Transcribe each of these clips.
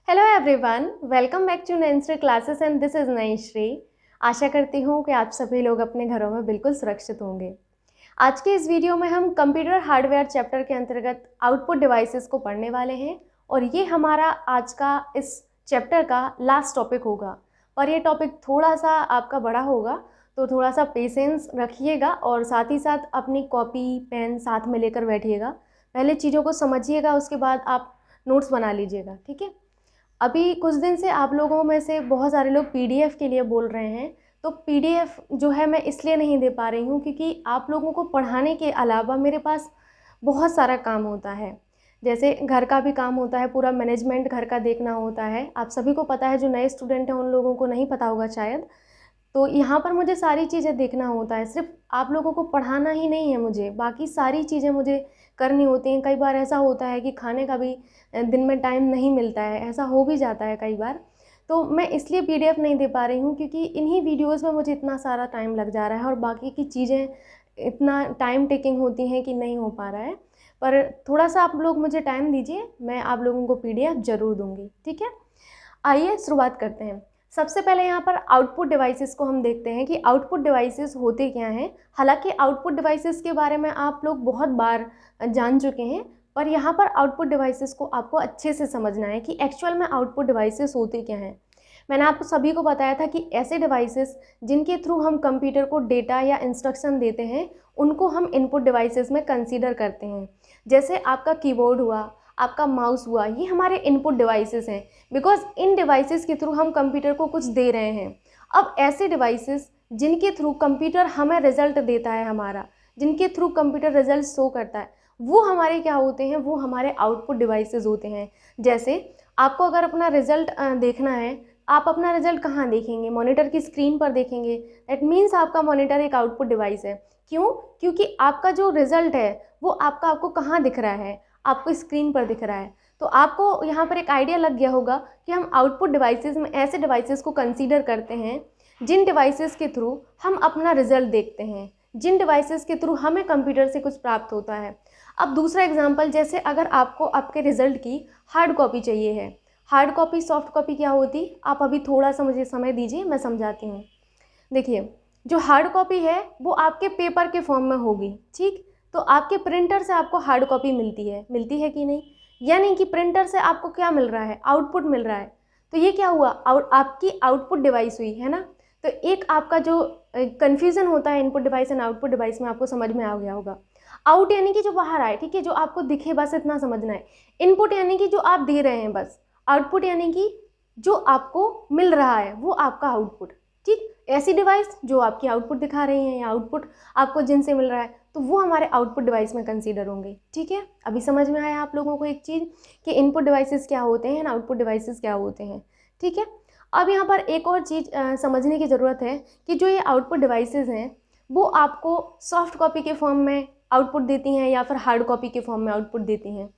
Hello everyone, welcome back to Nainshree classes and this is Nainshree. आशा करती हूँ कि आप सभी लोग अपने घरों में बिल्कुल सुरक्षित होंगे। आज के इस वीडियो में हम कंप्यूटर हार्डवेयर चैप्टर के अंतर्गत आउटपुट डिवाइसेस को पढ़ने वाले हैं और ये हमारा आज का इस चैप्टर का लास्ट टॉपिक होगा। पर ये टॉपिक थोड़ा सा आपका बड़ा होगा, तो थोड़ा सा पेशेंस रखिएगा और साथ ही साथ अपनी कॉपी पेन साथ में लेकर बैठिएगा। पहले चीज़ों को समझिएगा, उसके बाद आप नोट्स बना लीजिएगा, ठीक है। अभी कुछ दिन से आप लोगों में से बहुत सारे लोग पीडीएफ के लिए बोल रहे हैं, तो पीडीएफ जो है मैं इसलिए नहीं दे पा रही हूँ क्योंकि आप लोगों को पढ़ाने के अलावा मेरे पास बहुत सारा काम होता है। जैसे घर का भी काम होता है, पूरा मैनेजमेंट घर का देखना होता है। आप सभी को पता है, जो नए स्टूडेंट हैं उन लोगों को नहीं पता होगा शायद। तो यहाँ पर मुझे सारी चीज़ें देखना होता है, सिर्फ आप लोगों को पढ़ाना ही नहीं है, मुझे बाकी सारी चीज़ें मुझे करनी होती हैं। कई बार ऐसा होता है कि खाने का भी दिन में टाइम नहीं मिलता है, ऐसा हो भी जाता है कई बार। तो मैं इसलिए पीडीएफ नहीं दे पा रही हूँ क्योंकि इन्हीं वीडियोज़ में मुझे इतना सारा टाइम लग जा रहा है और बाकी की चीज़ें इतना टाइम टेकिंग होती हैं कि नहीं हो पा रहा है। पर थोड़ा सा आप लोग मुझे टाइम दीजिए, मैं आप लोगों को पीडीएफ ज़रूर दूँगी, ठीक है। आइए शुरुआत करते हैं। सबसे पहले यहाँ पर आउटपुट डिवाइसेस को हम देखते हैं कि आउटपुट डिवाइसेस होते क्या हैं। हालांकि आउटपुट डिवाइसेस के बारे में आप लोग बहुत बार जान चुके हैं, पर यहाँ पर आउटपुट डिवाइसेस को आपको अच्छे से समझना है कि एक्चुअल में आउटपुट डिवाइसेस होते क्या हैं। मैंने आपको सभी को बताया था कि ऐसे डिवाइसेस जिनके थ्रू हम कंप्यूटर को डेटा या इंस्ट्रक्शन देते हैं, उनको हम इनपुट डिवाइसेस में कंसीडर करते हैं। जैसे आपका कीबोर्ड हुआ, आपका माउस हुआ, ये हमारे इनपुट डिवाइसेस हैं, बिकॉज इन डिवाइसेस के थ्रू हम कंप्यूटर को कुछ दे रहे हैं। अब ऐसे डिवाइसेस जिनके थ्रू कंप्यूटर हमें रिजल्ट देता है, हमारा जिनके थ्रू कंप्यूटर रिजल्ट शो करता है, वो हमारे क्या होते हैं, वो हमारे आउटपुट डिवाइसेस होते हैं। जैसे आपको अगर अपना रिजल्ट देखना है, आप अपना रिजल्ट कहाँ देखेंगे? मॉनिटर की स्क्रीन पर देखेंगे। दैट मीन्स आपका मॉनिटर एक आउटपुट डिवाइस है। क्यों? क्योंकि आपका जो रिजल्ट है वो आपको कहाँ दिख रहा है? आपको स्क्रीन पर दिख रहा है। तो आपको यहाँ पर एक आइडिया लग गया होगा कि हम आउटपुट डिवाइसेस में ऐसे डिवाइसेस को कंसीडर करते हैं जिन डिवाइसेस के थ्रू हम अपना रिजल्ट देखते हैं, जिन डिवाइसेस के थ्रू हमें कंप्यूटर से कुछ प्राप्त होता है। अब दूसरा एग्जांपल, जैसे अगर आपको आपके रिजल्ट की हार्ड कॉपी चाहिए है। हार्ड कॉपी, सॉफ्ट कॉपी क्या होती, आप अभी थोड़ा सा मुझे समय दीजिए, मैं समझाती हूँ। देखिए, जो हार्ड कॉपी है वो आपके पेपर के फॉर्म में होगी, ठीक। तो आपके प्रिंटर से आपको हार्ड कॉपी मिलती है कि नहीं? यानी कि प्रिंटर से आपको क्या मिल रहा है? आउटपुट मिल रहा है। तो ये क्या हुआ? आपकी आउटपुट डिवाइस हुई, है ना। तो एक आपका जो कन्फ्यूज़न होता है input device and output device में, आपको समझ में आ गया होगा। आउट यानी कि जो बाहर आए, ठीक है, जो आपको दिखे, बस इतना समझना है। इनपुट यानी कि जो आप दे रहे हैं बस। आउटपुट यानी कि जो आपको मिल रहा है वो आपका आउटपुट, ठीक। ऐसी डिवाइस जो आपकी आउटपुट दिखा रही हैं या आउटपुट आपको जिनसे मिल रहा है, तो वो हमारे आउटपुट डिवाइस में कंसीडर होंगे, ठीक है। अभी समझ में आया आप लोगों को एक चीज़ कि इनपुट डिवाइसेस क्या होते हैं, आउटपुट डिवाइसेस क्या होते हैं, ठीक है। अब यहाँ पर एक और चीज़ समझने की ज़रूरत है कि जो ये आउटपुट डिवाइसेस हैं वो आपको सॉफ्ट कॉपी के फॉर्म में आउटपुट देती हैं या फिर हार्ड कॉपी के फॉर्म में आउटपुट देती हैं।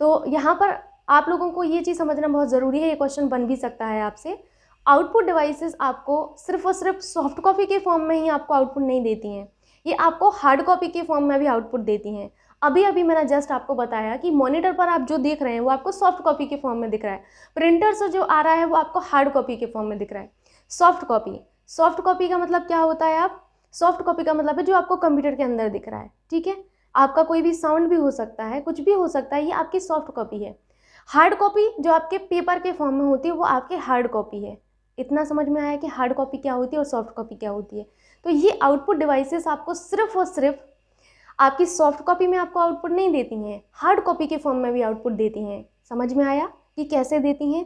तो यहाँ पर आप लोगों को ये चीज़ समझना बहुत ज़रूरी है। ये क्वेश्चन बन भी सकता है आपसे। आउटपुट डिवाइसेस आपको सिर्फ और सिर्फ सॉफ्ट कॉपी के फॉर्म में ही आपको आउटपुट नहीं देती हैं, ये आपको हार्ड कॉपी के फॉर्म में भी आउटपुट देती हैं। अभी अभी मैंने जस्ट आपको बताया कि मॉनिटर पर आप जो देख रहे हैं वो आपको सॉफ्ट कॉपी के फॉर्म में दिख रहा है, प्रिंटर से जो आ रहा है वो आपको हार्ड कॉपी के फॉर्म में दिख रहा है। सॉफ्ट कॉपी का मतलब क्या होता है? आप सॉफ्ट कॉपी का मतलब है जो आपको कंप्यूटर के अंदर दिख रहा है, ठीक है। आपका कोई भी साउंड भी हो सकता है, कुछ भी हो सकता है, ये आपकी सॉफ्ट कॉपी है। हार्ड कॉपी जो आपके पेपर के फॉर्म में होती है वो आपकी हार्ड कॉपी है। इतना समझ में आया कि हार्ड कॉपी क्या होती है और सॉफ्ट कॉपी क्या होती है। तो ये आउटपुट डिवाइसेस आपको सिर्फ और सिर्फ आपकी सॉफ्ट कॉपी में आपको आउटपुट नहीं देती हैं, हार्ड कॉपी के फॉर्म में भी आउटपुट देती हैं। समझ में आया कि कैसे देती हैं?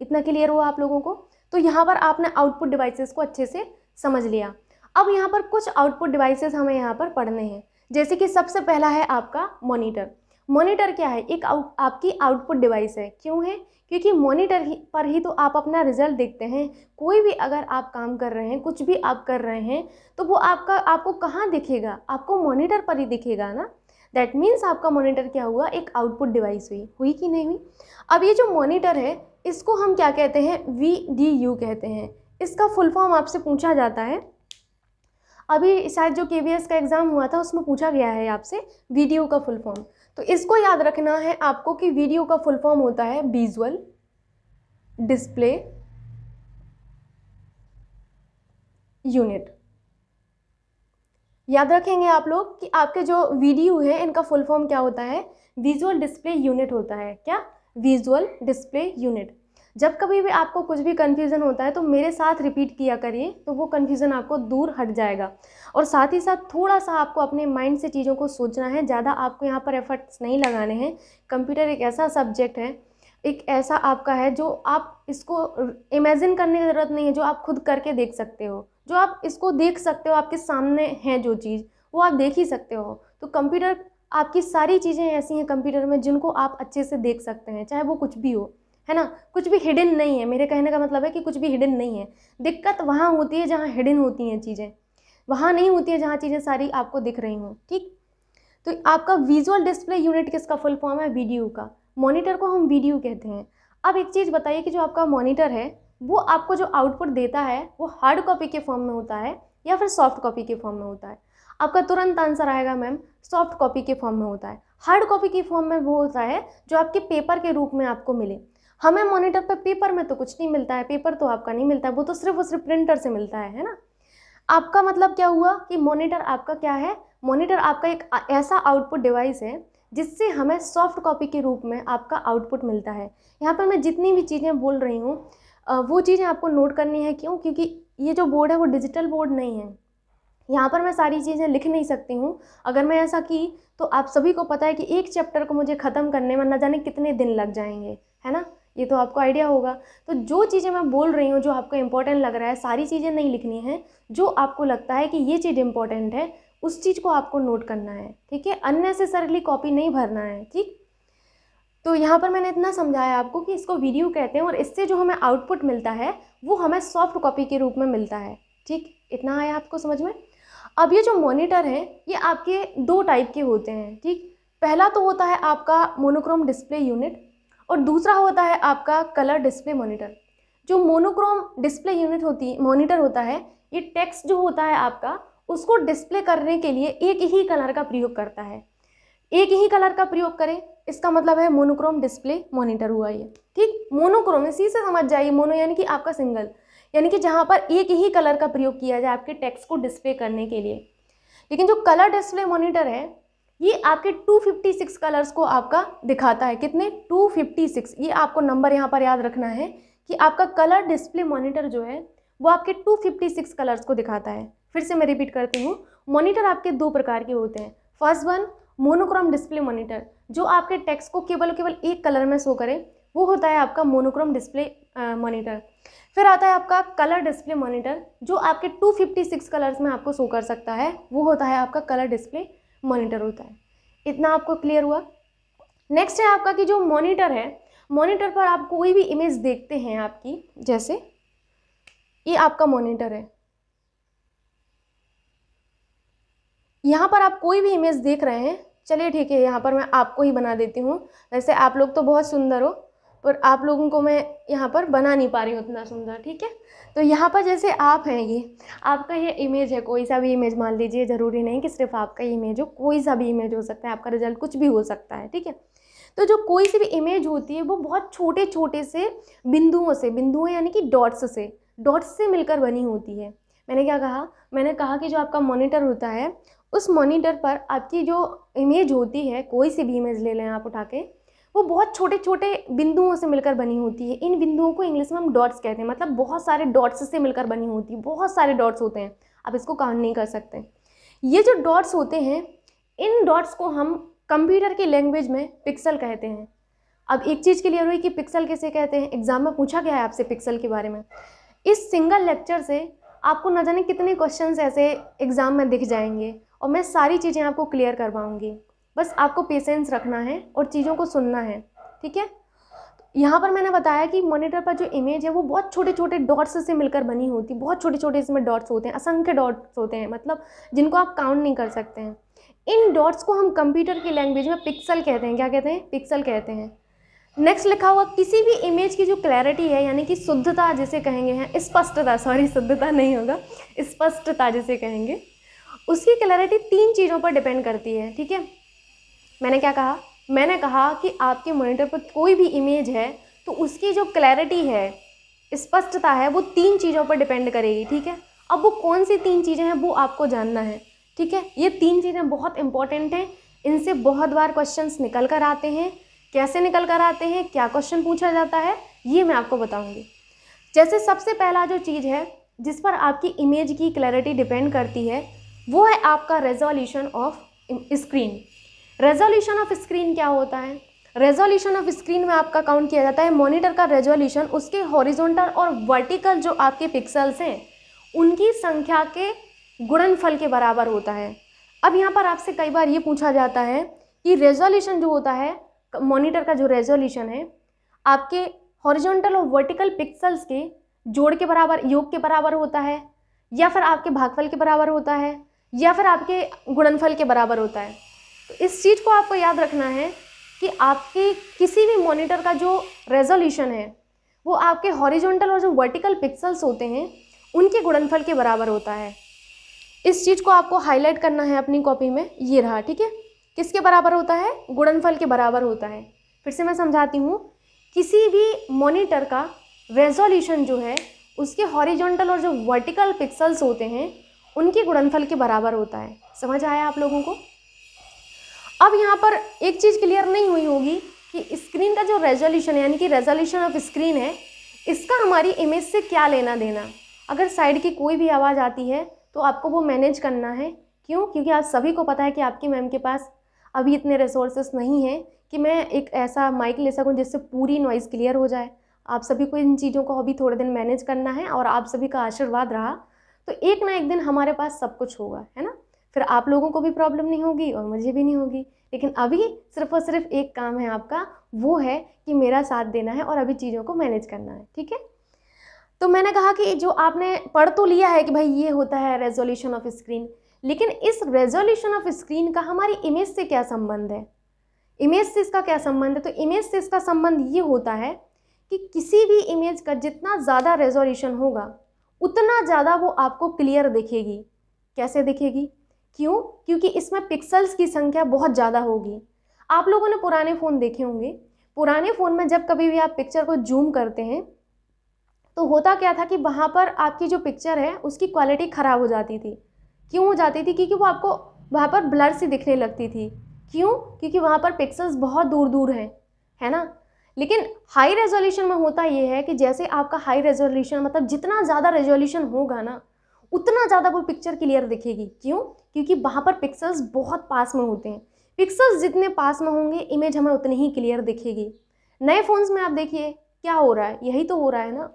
इतना क्लियर हुआ आप लोगों को? तो यहाँ पर आपने आउटपुट डिवाइसेस को अच्छे से समझ लिया। अब यहाँ पर कुछ आउटपुट डिवाइसेस हमें यहाँ पर पढ़ने हैं। जैसे कि सबसे पहला है आपका मॉनिटर। मॉनिटर क्या है? एक आपकी आउटपुट डिवाइस है। क्यों है? क्योंकि मॉनिटर पर ही तो आप अपना रिजल्ट देखते हैं। कोई भी अगर आप काम कर रहे हैं, कुछ भी आप कर रहे हैं, तो वो आपको कहाँ दिखेगा? आपको मॉनिटर पर ही दिखेगा ना। दैट मीन्स आपका मॉनिटर क्या हुआ? एक आउटपुट डिवाइस हुई कि नहीं हुई? अब ये जो मॉनिटर है इसको हम क्या कहते हैं? VDU कहते हैं। इसका फुल फॉर्म आपसे पूछा जाता है। अभी शायद जो KVS का एग्ज़ाम हुआ था उसमें पूछा गया है आपसे वीडियो का फुल फॉर्म। तो इसको याद रखना है आपको कि वीडियो का फुल फॉर्म होता है विजुअल डिस्प्ले यूनिट। याद रखेंगे आप लोग कि आपके जो वीडियो है इनका फुल फॉर्म क्या होता है, विजुअल डिस्प्ले यूनिट होता है। क्या? Visual display unit. जब कभी भी आपको कुछ भी कन्फ्यूज़न होता है तो मेरे साथ रिपीट किया करिए, तो वो कन्फ्यूज़न आपको दूर हट जाएगा। और साथ ही साथ थोड़ा सा आपको अपने माइंड से चीज़ों को सोचना है, ज़्यादा आपको यहाँ पर एफर्ट्स नहीं लगाने हैं। कंप्यूटर एक ऐसा सब्जेक्ट है, एक ऐसा आपका है जो आप इसको इमेजिन करने की ज़रूरत नहीं है, जो आप खुद करके देख सकते हो, जो आप इसको देख सकते हो, आपके सामने है जो चीज़ वो आप देख ही सकते हो। तो कंप्यूटर, आपकी सारी चीज़ें ऐसी हैं कंप्यूटर में जिनको आप अच्छे से देख सकते हैं, चाहे वो कुछ भी हो, है ना। कुछ भी हिडन नहीं है, मेरे कहने का मतलब है कि कुछ भी हिडन नहीं है। दिक्कत वहाँ होती है जहाँ हिडन होती हैं चीज़ें, वहाँ नहीं होती है जहाँ चीज़ें सारी आपको दिख रही हों। ठीक, तो आपका विजुअल डिस्प्ले यूनिट किसका फुल फॉर्म है, वीडियो का। मॉनिटर को हम वीडियो कहते हैं। अब एक चीज़ बताइए कि जो आपका मॉनिटर है वो आपको जो आउटपुट देता है वो हार्ड कॉपी के फॉर्म में होता है या फिर सॉफ्ट कॉपी के फॉर्म में होता है। आपका तुरंत आंसर आएगा मैम, सॉफ्ट कॉपी के फॉर्म में होता है। हार्ड कॉपी के फॉर्म में वो होता है जो आपके पेपर के रूप में आपको मिले। हमें मॉनिटर पर पेपर में तो कुछ नहीं मिलता है, पेपर तो आपका नहीं मिलता है, वो तो सिर्फ और सिर्फ प्रिंटर से मिलता है ना। आपका मतलब क्या हुआ कि मॉनिटर आपका क्या है, मॉनिटर आपका एक ऐसा आउटपुट डिवाइस है जिससे हमें सॉफ्ट कॉपी के रूप में आपका आउटपुट मिलता है। यहाँ पर मैं जितनी भी चीज़ें बोल रही हूँ वो चीज़ें आपको नोट करनी है। क्यों? क्योंकि ये जो बोर्ड है वो डिजिटल बोर्ड नहीं है, यहाँ पर मैं सारी चीज़ें लिख नहीं सकती हूँ। अगर मैं ऐसा की तो आप सभी को पता है कि एक चैप्टर को मुझे ख़त्म करने में न जाने कितने दिन लग जाएंगे, है ना। ये तो आपको आइडिया होगा। तो जो चीज़ें मैं बोल रही हूँ, जो आपको इम्पोर्टेंट लग रहा है, सारी चीज़ें नहीं लिखनी है। जो आपको लगता है कि ये चीज़ इम्पोर्टेंट है उस चीज़ को आपको नोट करना है, ठीक है। अननेसेसरीली कॉपी नहीं भरना है, ठीक। तो यहाँ पर मैंने इतना समझाया आपको कि इसको वीडियो कहते हैं और इससे जो हमें आउटपुट मिलता है वो हमें सॉफ्ट कॉपी के रूप में मिलता है, ठीक। इतना आया आपको समझ में। अब ये जो मॉनिटर है ये आपके दो टाइप के होते हैं, ठीक। पहला तो होता है आपका मोनोक्रोम डिस्प्ले यूनिट और दूसरा होता है आपका कलर डिस्प्ले मॉनिटर। जो मोनोक्रोम डिस्प्ले यूनिट मॉनिटर होता है, ये टेक्स्ट जो होता है आपका उसको डिस्प्ले करने के लिए एक ही कलर का प्रयोग करता है। एक ही कलर का प्रयोग करें, इसका मतलब है मोनोक्रोम डिस्प्ले मॉनिटर हुआ ये, ठीक। मोनोक्रोम इसी से समझ जाइए, मोनो यानी कि आपका सिंगल, यानी कि जहाँ पर एक ही कलर का प्रयोग किया जाए आपके टेक्स्ट को डिस्प्ले करने के लिए। लेकिन जो कलर डिस्प्ले मॉनिटर है ये आपके 256 कलर्स को आपका दिखाता है। कितने? 256। ये आपको नंबर यहाँ पर याद रखना है कि आपका कलर डिस्प्ले मॉनिटर जो है वो आपके 256 कलर्स को दिखाता है। फिर से मैं रिपीट करती हूँ, मॉनिटर आपके दो प्रकार के होते हैं। First one monochrome display monitor, जो आपके टेक्स्ट को केवल एक कलर में शो करे, वो होता है आपका मोनोक्रोम डिस्प्ले मॉनिटर। फिर आता है आपका कलर डिस्प्ले मॉनिटर, जो आपके 256 कलर्स में आपको शो कर सकता है, वो होता है आपका कलर डिस्प्ले मॉनिटर होता है। इतना आपको क्लियर हुआ। नेक्स्ट है आपका कि जो मॉनिटर है, मॉनिटर पर आप कोई भी इमेज देखते हैं आपकी, जैसे ये आपका मॉनिटर है, यहाँ पर आप कोई भी इमेज देख रहे हैं। चलिए ठीक है, यहाँ पर मैं आपको ही बना देती हूँ। वैसे आप लोग तो बहुत सुंदर हो, पर आप लोगों को मैं यहाँ पर बना नहीं पा रही हूँ उतना सुंदर, ठीक है। तो यहाँ पर जैसे आप हैं, ये आपका ये इमेज है, कोई सा भी इमेज मान लीजिए, ज़रूरी नहीं कि सिर्फ आपका ही इमेज हो, कोई सा भी इमेज हो सकता है, आपका रिजल्ट कुछ भी हो सकता है, ठीक है। तो जो कोई सी भी इमेज होती है वो बहुत छोटे छोटे से बिंदुओं यानी कि डॉट्स से मिलकर बनी होती है। मैंने क्या कहा? मैंने कहा कि जो आपका मॉनिटर होता है उस मॉनिटर पर आपकी जो इमेज होती है, कोई सी भी इमेज ले लें आप उठा के, वो बहुत छोटे छोटे बिंदुओं से मिलकर बनी होती है। इन बिंदुओं को इंग्लिश में हम डॉट्स कहते हैं, मतलब बहुत सारे डॉट्स से मिलकर बनी होती है। बहुत सारे डॉट्स होते हैं, आप इसको काउंट नहीं कर सकते। ये जो डॉट्स होते हैं, इन डॉट्स को हम कंप्यूटर की लैंग्वेज में पिक्सल कहते हैं। अब एक चीज़ क्लियर हुई कि पिक्सल किसे कहते हैं। एग्जाम में पूछा गया है आपसे पिक्सल के बारे में। इस सिंगल लेक्चर से आपको न जाने कितने क्वेश्चंस ऐसे एग्जाम में दिख जाएंगे और मैं सारी चीज़ें आपको क्लियर करवाऊंगी। बस आपको पेशेंस रखना है और चीज़ों को सुनना है, ठीक है। यहाँ पर मैंने बताया कि मॉनिटर पर जो इमेज है वो बहुत छोटे छोटे डॉट्स से मिलकर बनी होती है। बहुत छोटे छोटे इसमें डॉट्स होते हैं, असंख्य डॉट्स होते हैं, मतलब जिनको आप काउंट नहीं कर सकते हैं। इन डॉट्स को हम कंप्यूटर की लैंग्वेज में पिक्सल कहते हैं। क्या कहते हैं? पिक्सल कहते हैं। नेक्स्ट लिखा हुआ किसी भी इमेज की जो क्लैरिटी है, यानी कि शुद्धता जिसे कहेंगे हैं, स्पष्टता, सॉरी शुद्धता नहीं होगा, स्पष्टता जिसे कहेंगे, उसकी क्लैरिटी 3 चीज़ों पर डिपेंड करती है, ठीक है। मैंने क्या कहा? मैंने कहा कि आपके मॉनिटर पर कोई भी इमेज है तो उसकी जो क्लैरिटी है, स्पष्टता है, वो 3 चीज़ों पर डिपेंड करेगी, ठीक है। अब वो कौन सी 3 चीज़ें हैं वो आपको जानना है, ठीक है। ये 3 चीज़ें बहुत इंपॉर्टेंट हैं, इनसे बहुत बार क्वेश्चंस निकल कर आते हैं। कैसे निकल कर आते हैं, क्या क्वेश्चन पूछा जाता है, ये मैं आपको बताऊंगी। जैसे सबसे पहला जो चीज़ है जिस पर आपकी इमेज की क्लैरिटी डिपेंड करती है, वो है आपका resolution of screen. Resolution of screen क्या होता है? रेजोल्यूशन ऑफ स्क्रीन में आपका काउंट किया जाता है मॉनिटर का रेजोल्यूशन उसके हॉरिजॉन्टल और वर्टिकल जो आपके पिक्सेल्स हैं उनकी संख्या के गुणनफल के बराबर होता है। अब यहाँ पर आपसे कई बार ये पूछा जाता है कि रेजोल्यूशन जो होता है, मॉनिटर का जो रेजोल्यूशन है, आपके हॉरिजॉन्टल और वर्टिकल पिक्सेल्स के जोड़ के बराबर, योग के बराबर होता है, या फिर आपके भागफल के बराबर होता है, या फिर आपके गुणनफल के बराबर होता है। तो इस चीज़ को आपको याद रखना है कि आपके किसी भी मॉनिटर का जो रेजोल्यूशन है वो आपके हॉरिजॉन्टल और जो वर्टिकल पिक्सेल्स होते हैं उनके गुणनफल के बराबर होता है। इस चीज़ को आपको हाईलाइट करना है अपनी कॉपी में, ये रहा, ठीक है। किसके बराबर होता है? गुणनफल के बराबर होता है। फिर से मैं समझाती हूँ, किसी भी मॉनिटर का रेजोल्यूशन जो है उसके हॉरिजॉन्टल और जो वर्टिकल पिक्सेल्स होते हैं उनके गुणनफल के बराबर होता है। समझ आया आप लोगों को? अब यहाँ पर एक चीज़ क्लियर नहीं हुई होगी कि स्क्रीन का जो रेजोल्यूशन है, यानी कि रेजोल्यूशन ऑफ स्क्रीन है, इसका हमारी इमेज से क्या लेना देना। अगर साइड की कोई भी आवाज़ आती है तो आपको वो मैनेज करना है। क्यों? क्योंकि आप सभी को पता है कि आपकी मैम के पास अभी इतने रिसोर्सेस नहीं हैं कि मैं एक ऐसा माइक ले सकूं जिससे पूरी नॉइज़ क्लियर हो जाए। आप सभी को इन चीज़ों को अभी थोड़े दिन मैनेज करना है, और आप सभी का आशीर्वाद रहा तो एक ना एक दिन हमारे पास सब कुछ होगा, है ना। फिर आप लोगों को भी प्रॉब्लम नहीं होगी और मुझे भी नहीं होगी। लेकिन अभी सिर्फ और सिर्फ एक काम है आपका, वो है कि मेरा साथ देना है और अभी चीज़ों को मैनेज करना है, ठीक है। तो मैंने कहा कि जो आपने पढ़ तो लिया है कि भाई ये होता है रेजोल्यूशन ऑफ स्क्रीन, लेकिन इस रेजोल्यूशन ऑफ स्क्रीन का हमारी इमेज से क्या संबंध है? इमेज से इसका क्या संबंध है? तो इमेज से इसका संबंध ये होता है कि किसी भी इमेज का जितना ज़्यादा रेजोल्यूशन होगा उतना ज़्यादा वो आपको क्लियर दिखेगी। कैसे दिखेगी? क्यों? क्योंकि इसमें पिक्सेल्स की संख्या बहुत ज़्यादा होगी। आप लोगों ने पुराने फ़ोन देखे होंगे, पुराने फ़ोन में जब कभी भी आप पिक्चर को जूम करते हैं तो होता क्या था कि वहाँ पर आपकी जो पिक्चर है उसकी क्वालिटी ख़राब हो जाती थी। क्यों हो जाती थी? क्योंकि वो आपको वहाँ पर ब्लर सी दिखने लगती थी। क्यों? क्योंकि वहाँ पर पिक्सेल्स बहुत दूर दूर हैं, है ना। लेकिन हाई रेजोल्यूशन में होता ये है कि जैसे आपका हाई रेजोल्यूशन, मतलब जितना ज़्यादा रेजोल्यूशन होगा ना उतना ज़्यादा वो पिक्चर क्लियर दिखेगी। क्यों? क्योंकि वहाँ पर पिक्सेल्स बहुत पास में होते हैं। पिक्सेल्स जितने पास में होंगे इमेज हमें उतनी ही क्लियर दिखेगी। नए फ़ोन्स में आप देखिए क्या हो रहा है, यही तो हो रहा है ना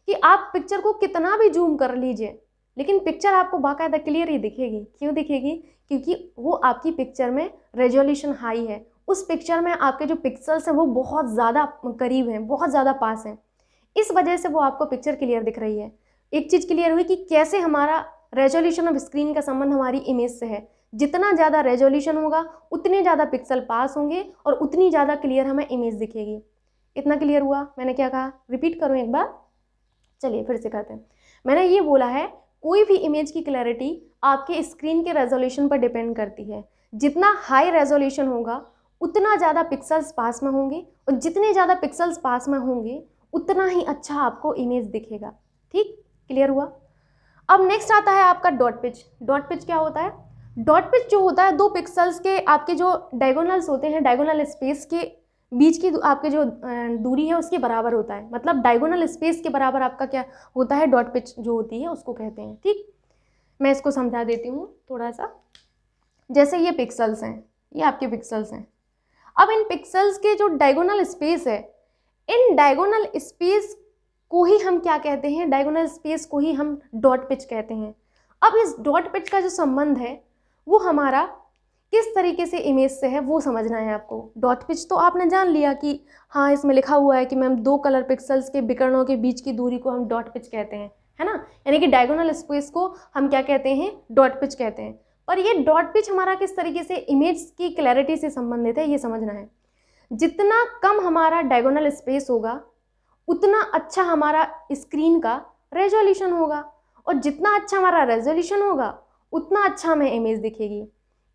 कि आप पिक्चर को कितना भी जूम कर लीजिए लेकिन पिक्चर आपको बाकायदा क्लियर ही दिखेगी। क्यों दिखेगी? क्योंकि वो आपकी पिक्चर में रेजोल्यूशन हाई है, उस पिक्चर में आपके जो पिक्सेल्स हैं वो बहुत ज़्यादा करीब हैं, बहुत ज़्यादा पास हैं, इस वजह से वो आपको पिक्चर क्लियर दिख रही है। एक चीज़ क्लियर हुई कि कैसे हमारा रेजोल्यूशन ऑफ स्क्रीन का संबंध हमारी इमेज से है। जितना ज़्यादा रेजोल्यूशन होगा उतने ज़्यादा पिक्सल पास होंगे और उतनी ज़्यादा क्लियर हमें इमेज दिखेगी। इतना क्लियर हुआ? मैंने क्या कहा, रिपीट करूँ एक बार? चलिए फिर से करते हैं। मैंने ये बोला है कोई भी इमेज की क्लैरिटी आपके स्क्रीन के रेजोल्यूशन पर डिपेंड करती है। जितना हाई रेजोल्यूशन होगा उतना ज़्यादा पिक्सेल्स पास में होंगे, और जितने ज़्यादा पिक्सेल्स पास में होंगे उतना ही अच्छा आपको इमेज दिखेगा। ठीक, क्लियर हुआ? अब नेक्स्ट आता है आपका डॉट पिच। डॉट पिच क्या होता है? डॉट पिच जो होता है, 2 पिक्सेल्स के आपके जो डायगोनल्स होते हैं, डायगोनल स्पेस के बीच की आपके जो दूरी है उसके बराबर होता है। मतलब डायगोनल स्पेस के बराबर आपका क्या होता है, डॉट पिच जो होती है उसको कहते हैं। ठीक, मैं इसको समझा देती हूँ थोड़ा सा। जैसे ये पिक्सेल्स हैं, ये आपके पिक्सेल्स हैं। अब इन पिक्सेल्स के जो डायगोनल स्पेस है, इन डायगोनल स्पेस को ही हम क्या कहते हैं, डायगोनल स्पेस को ही हम डॉट पिच कहते हैं। अब इस डॉट पिच का जो संबंध है वो हमारा किस तरीके से इमेज से है वो समझना है आपको। डॉट पिच तो आपने जान लिया कि हाँ इसमें लिखा हुआ है कि मैम 2 कलर पिक्सेल्स के विकर्णों के बीच की दूरी को हम डॉट पिच कहते हैं, है ना। यानी कि डायगोनल स्पेस को हम क्या कहते हैं, डॉट पिच कहते हैं। पर ये डॉट पिच हमारा किस तरीके से इमेज की क्लैरिटी से संबंधित है ये समझना है। जितना कम हमारा डायगोनल स्पेस होगा उतना अच्छा हमारा स्क्रीन का रेजोल्यूशन होगा, और जितना अच्छा हमारा रेजोल्यूशन होगा उतना अच्छा हमें इमेज दिखेगी।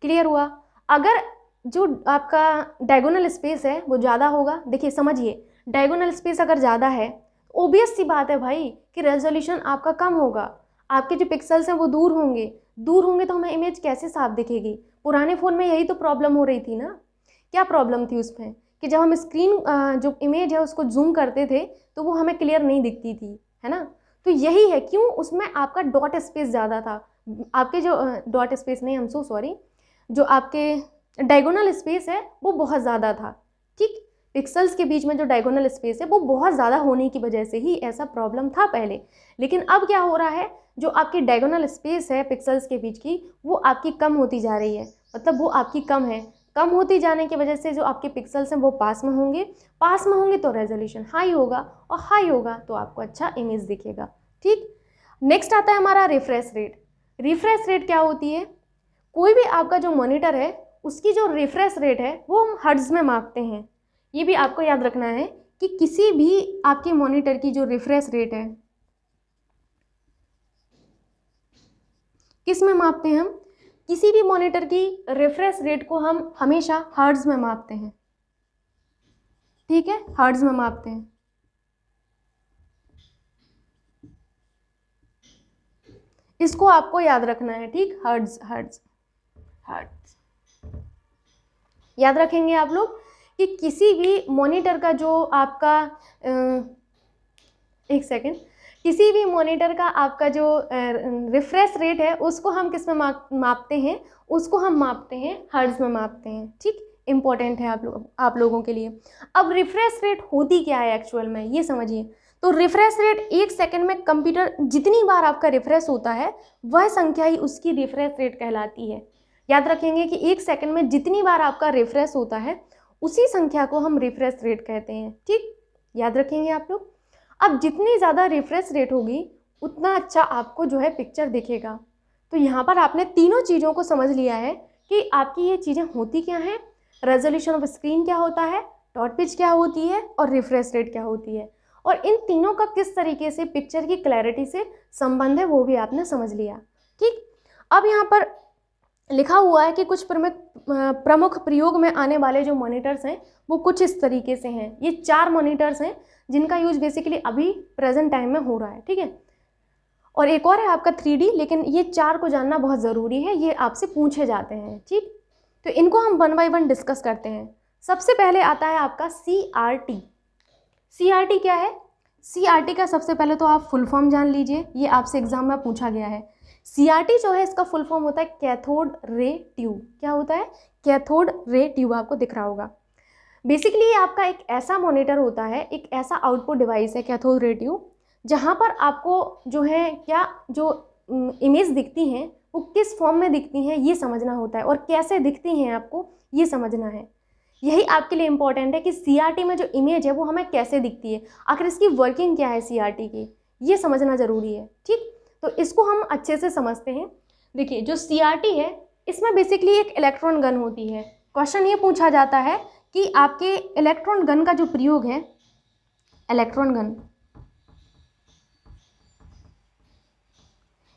क्लियर हुआ? अगर जो आपका डायगोनल स्पेस है वो ज़्यादा होगा, देखिए समझिए, डायगोनल स्पेस अगर ज़्यादा है, ओबियस सी बात है भाई कि रेजोल्यूशन आपका कम होगा, आपके जो पिक्सल्स हैं वो दूर होंगे तो हमें इमेज कैसे साफ दिखेगी। पुराने फ़ोन में यही तो प्रॉब्लम हो रही थी ना। क्या प्रॉब्लम थी उसमें कि जब हम स्क्रीन जो इमेज है उसको जूम करते थे तो वो हमें क्लियर नहीं दिखती थी, है ना। तो यही है क्यों, उसमें आपका डॉट स्पेस ज़्यादा था। आपके जो डॉट स्पेस नहीं, आई एम सो सॉरी, जो आपके डायगोनल स्पेस है वो बहुत ज़्यादा था, ठीक। पिक्सल्स के बीच में जो डायगोनल स्पेस है वो बहुत ज़्यादा होने की वजह से ही ऐसा प्रॉब्लम था पहले। लेकिन अब क्या हो रहा है, जो आपकी डायगोनल स्पेस है पिक्सल्स के बीच की वो आपकी कम होती जा रही है, मतलब वो आपकी कम है। कम होती जाने की वजह से जो आपके पिक्सल्स हैं वो पास में होंगे तो रेजोल्यूशन हाई होगा, और हाई होगा तो आपको अच्छा इमेज दिखेगा, ठीक। नेक्स्ट आता है हमारा रिफ्रेश रेट। रिफ्रेश रेट क्या होती है, कोई भी आपका जो मॉनिटर है उसकी जो रिफ्रेश रेट है वो हम हर्ट्ज में मापते हैं। ये भी आपको याद रखना है कि किसी भी आपके मॉनिटर की जो रिफ्रेश रेट है, किस में मापते हैं हम, किसी भी मॉनिटर की रिफ्रेश रेट को हम हमेशा हर्ट्ज में मापते हैं, ठीक है, हर्ट्ज में मापते हैं। इसको आपको याद रखना है, ठीक, हर्ट्ज हर्ट्ज हर्ट्ज याद रखेंगे आप लोग कि किसी भी मॉनिटर का जो आपका एक सेकेंड, किसी भी मॉनिटर का आपका जो रिफ्रेश रेट है उसको हम किस में मापते हैं, उसको हम मापते हैं हर्ट्ज में मापते हैं, ठीक। इंपॉर्टेंट है आप लोगों के लिए। अब रिफ्रेश रेट होती क्या है एक्चुअल में, ये समझिए। तो रिफ्रेश रेट 1 सेकंड में कंप्यूटर जितनी बार आपका रिफ्रेश होता है वह संख्या ही उसकी रिफ्रेश रेट कहलाती है। याद रखेंगे कि 1 सेकंड में जितनी बार आपका रिफ्रेश होता है उसी संख्या को हम रिफ्रेश रेट कहते हैं, ठीक, याद रखेंगे आप लोग। अब जितनी ज़्यादा रिफ्रेश रेट होगी उतना अच्छा आपको जो है पिक्चर दिखेगा। तो यहाँ पर आपने तीनों चीज़ों को समझ लिया है कि आपकी ये चीज़ें होती क्या हैं, रेजोल्यूशन ऑफ स्क्रीन क्या होता है, डॉट पिच क्या होती है और रिफ्रेश रेट क्या होती है, और इन तीनों का किस तरीके से पिक्चर की क्लैरिटी से संबंध है वो भी आपने समझ लिया, ठीक। अब यहाँ पर लिखा हुआ है कि कुछ प्रमुख प्रयोग में आने वाले जो मॉनिटर्स हैं वो कुछ इस तरीके से हैं। ये 4 मॉनिटर्स हैं जिनका यूज बेसिकली अभी प्रेजेंट टाइम में हो रहा है, ठीक है। और एक और है आपका 3D, लेकिन ये 4 को जानना बहुत ज़रूरी है, ये आपसे पूछे जाते हैं, ठीक। तो इनको हम 1 बाय 1 डिस्कस करते हैं। सबसे पहले आता है आपका CRT। CRT क्या है, CRT का सबसे पहले तो आप फुल फॉर्म जान लीजिए, ये आपसे एग्जाम में पूछा गया है। CRT जो है इसका फुल फॉर्म होता है कैथोड रे ट्यूब। क्या होता है, कैथोड रे ट्यूब, आपको दिख रहा होगा। बेसिकली ये आपका एक ऐसा मॉनिटर होता है, एक ऐसा आउटपुट डिवाइस है कैथोड रे ट्यूब, जहाँ पर आपको जो है क्या जो इमेज दिखती हैं वो किस फॉर्म में दिखती हैं ये समझना होता है, और कैसे दिखती हैं आपको ये समझना है। यही आपके लिए इम्पॉर्टेंट है कि CRT में जो इमेज है वो हमें कैसे दिखती है, आखिर इसकी वर्किंग क्या है CRT की, ये समझना ज़रूरी है, ठीक। तो इसको हम अच्छे से समझते हैं। देखिए जो CRT है इसमें बेसिकली एक इलेक्ट्रॉन गन होती है। क्वेश्चन ये पूछा जाता है कि आपके इलेक्ट्रॉन गन का जो प्रयोग है, इलेक्ट्रॉन गन,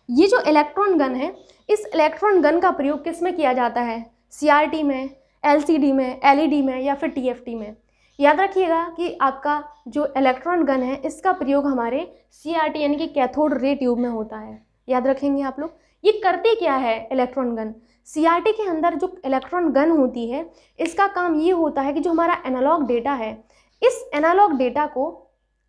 ये जो इलेक्ट्रॉन गन है इस इलेक्ट्रॉन गन का प्रयोग किस में किया जाता है, CRT में, LCD में, LED में या फिर TFT में। याद रखिएगा कि आपका जो इलेक्ट्रॉन गन है इसका प्रयोग हमारे CRT यानी कि कैथोड रे ट्यूब में होता है। याद रखेंगे आप लोग। ये करती क्या है इलेक्ट्रॉन गन, CRT के अंदर जो इलेक्ट्रॉन गन होती है इसका काम ये होता है कि जो हमारा एनालॉग डेटा है इस एनालॉग डेटा को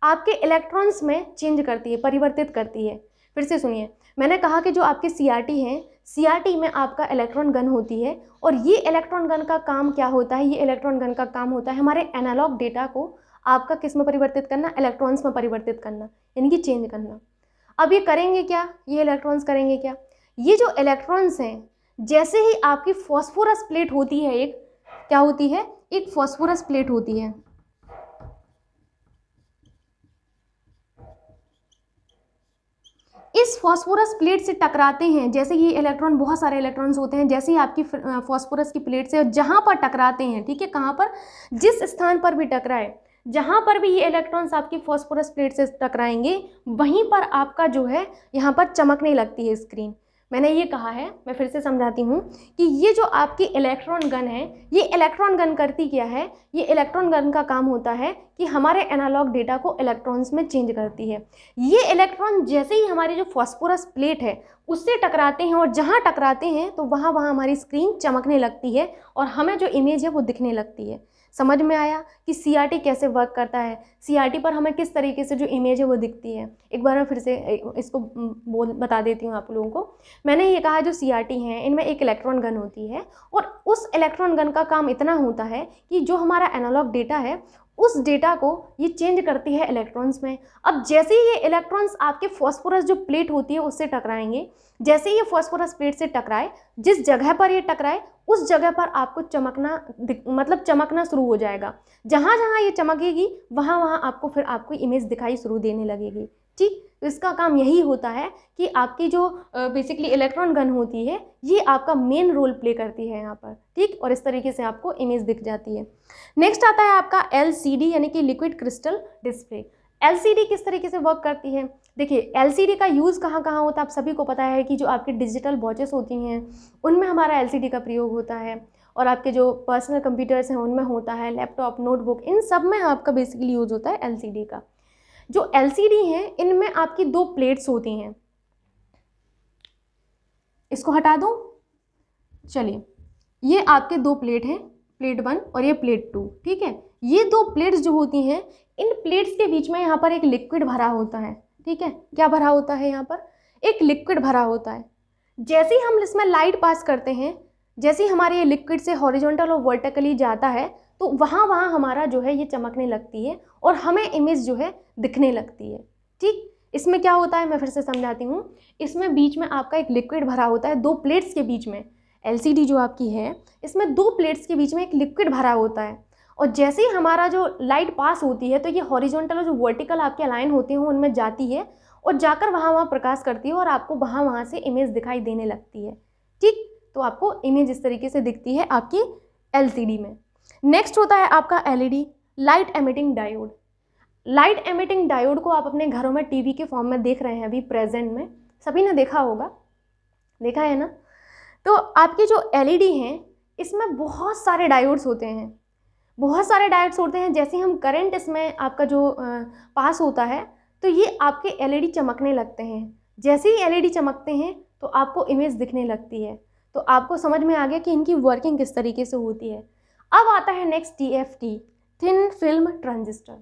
आपके इलेक्ट्रॉन्स में चेंज करती है, परिवर्तित करती है। फिर से सुनिए, मैंने कहा कि जो आपके CRT हैं, CRT में आपका इलेक्ट्रॉन गन होती है, और ये इलेक्ट्रॉन गन का काम क्या होता है, ये इलेक्ट्रॉन गन का काम होता है हमारे एनालॉग डेटा को आपका किस में परिवर्तित करना, इलेक्ट्रॉन्स में परिवर्तित करना, यानी कि चेंज करना। अब ये करेंगे क्या, ये इलेक्ट्रॉन्स करेंगे क्या, ये जो इलेक्ट्रॉन्स हैं जैसे ही आपकी फॉस्फोरस प्लेट होती है, एक क्या होती है, एक फॉस्फोरस प्लेट होती है, इस फॉस्फोरस प्लेट से टकराते हैं। जैसे ये इलेक्ट्रॉन, बहुत सारे इलेक्ट्रॉन्स होते हैं, जैसे ही आपकी फॉस्फोरस की प्लेट से जहाँ पर टकराते हैं, ठीक है, कहाँ पर, जिस स्थान पर भी टकराए, जहाँ पर भी ये इलेक्ट्रॉन्स आपकी फॉस्फोरस प्लेट से टकराएंगे वहीं पर आपका जो है यहाँ पर चमकने लगती है स्क्रीन। मैंने ये कहा है, मैं फिर से समझाती हूँ कि ये जो आपकी इलेक्ट्रॉन गन है, ये इलेक्ट्रॉन गन करती क्या है, ये इलेक्ट्रॉन गन का काम होता है कि हमारे एनालॉग डेटा को इलेक्ट्रॉन्स में चेंज करती है। ये इलेक्ट्रॉन जैसे ही हमारी जो फॉस्फोरस प्लेट है उससे टकराते हैं, और जहाँ टकराते हैं तो वहाँ हमारी स्क्रीन चमकने लगती है और हमें जो इमेज है वो दिखने लगती है। समझ में आया कि सीआरटी कैसे वर्क करता है, सीआरटी पर हमें किस तरीके से जो इमेज है वो दिखती है। एक बार मैं फिर से इसको बता देती हूँ आप लोगों को। मैंने ये कहा जो सीआरटी हैं इनमें एक इलेक्ट्रॉन गन होती है, और उस इलेक्ट्रॉन गन का काम इतना होता है कि जो हमारा एनालॉग डेटा है उस डेटा को ये चेंज करती है इलेक्ट्रॉन्स में। अब जैसे ही ये इलेक्ट्रॉन्स आपके फॉस्फोरस जो प्लेट होती है उससे टकराएंगे, जैसे ही ये फॉस्फोरस प्लेट से टकराए, जिस जगह पर ये टकराए उस जगह पर आपको चमकना शुरू हो जाएगा। जहाँ जहाँ ये चमकेगी वहाँ वहाँ आपको फिर आपको इमेज दिखाई शुरू देने लगेगी। ठीक, तो इसका काम यही होता है कि आपकी जो बेसिकली इलेक्ट्रॉन गन होती है ये आपका मेन रोल प्ले करती है यहाँ पर। ठीक, और इस तरीके से आपको इमेज दिख जाती है। नेक्स्ट आता है आपका LCD यानी कि लिक्विड क्रिस्टल डिस्प्ले। LCD किस तरीके से वर्क करती है? देखिए, LCD का यूज़ कहाँ कहाँ होता है आप सभी को पता है कि जो आपकी डिजिटल वॉचेस होती हैं उनमें हमारा LCD का प्रयोग होता है, और आपके जो पर्सनल कंप्यूटर्स हैं उनमें होता है, लैपटॉप, नोटबुक, इन सब में आपका बेसिकली यूज़ होता है LCD का। जो LCD है इनमें आपकी 2 प्लेट्स होती हैं। इसको हटा दूं? चलिए, ये आपके 2 प्लेट हैं, प्लेट 1 और ये प्लेट 2। ठीक है, ये 2 प्लेट्स जो होती हैं इन प्लेट्स के बीच में यहाँ पर एक लिक्विड भरा होता है। ठीक है, क्या भरा होता है? यहाँ पर एक लिक्विड भरा होता है। जैसे ही हम इसमें लाइट पास करते हैं, जैसे ही हमारे ये लिक्विड से हॉरिजॉन्टल और वर्टिकली जाता है तो वहाँ हमारा जो है ये चमकने लगती है और हमें इमेज जो है दिखने लगती है। ठीक, इसमें क्या होता है मैं फिर से समझाती हूँ। इसमें बीच में आपका एक लिक्विड भरा होता है, 2 प्लेट्स के बीच में। LCD जो आपकी है इसमें 2 प्लेट्स के बीच में एक लिक्विड भरा होता है, और जैसे ही हमारा जो लाइट पास होती है तो ये हॉरिजॉन्टल और जो वर्टिकल आपके लाइन होते हैं उनमें जाती है और जाकर वहाँ प्रकाश करती है और आपको वहाँ से इमेज दिखाई देने लगती है। ठीक, तो आपको इमेज इस तरीके से दिखती है आपकी LCD में। नेक्स्ट होता है आपका LED, light emitting diode. Light emitting diode को आप अपने घरों में टीवी के फॉर्म में देख रहे हैं अभी प्रेजेंट में, सभी ने देखा होगा, देखा है ना? तो आपकी जो LED हैं इसमें बहुत सारे डायोड्स होते हैं, बहुत सारे डायोड्स होते हैं। जैसे हम करंट इसमें आपका जो पास होता है तो ये आपके LED चमकने लगते हैं। जैसे ही LED चमकते हैं तो आपको इमेज दिखने लगती है। तो आपको समझ में आ गया कि इनकी वर्किंग किस तरीके से होती है। अब आता है next TFT, thin film transistor.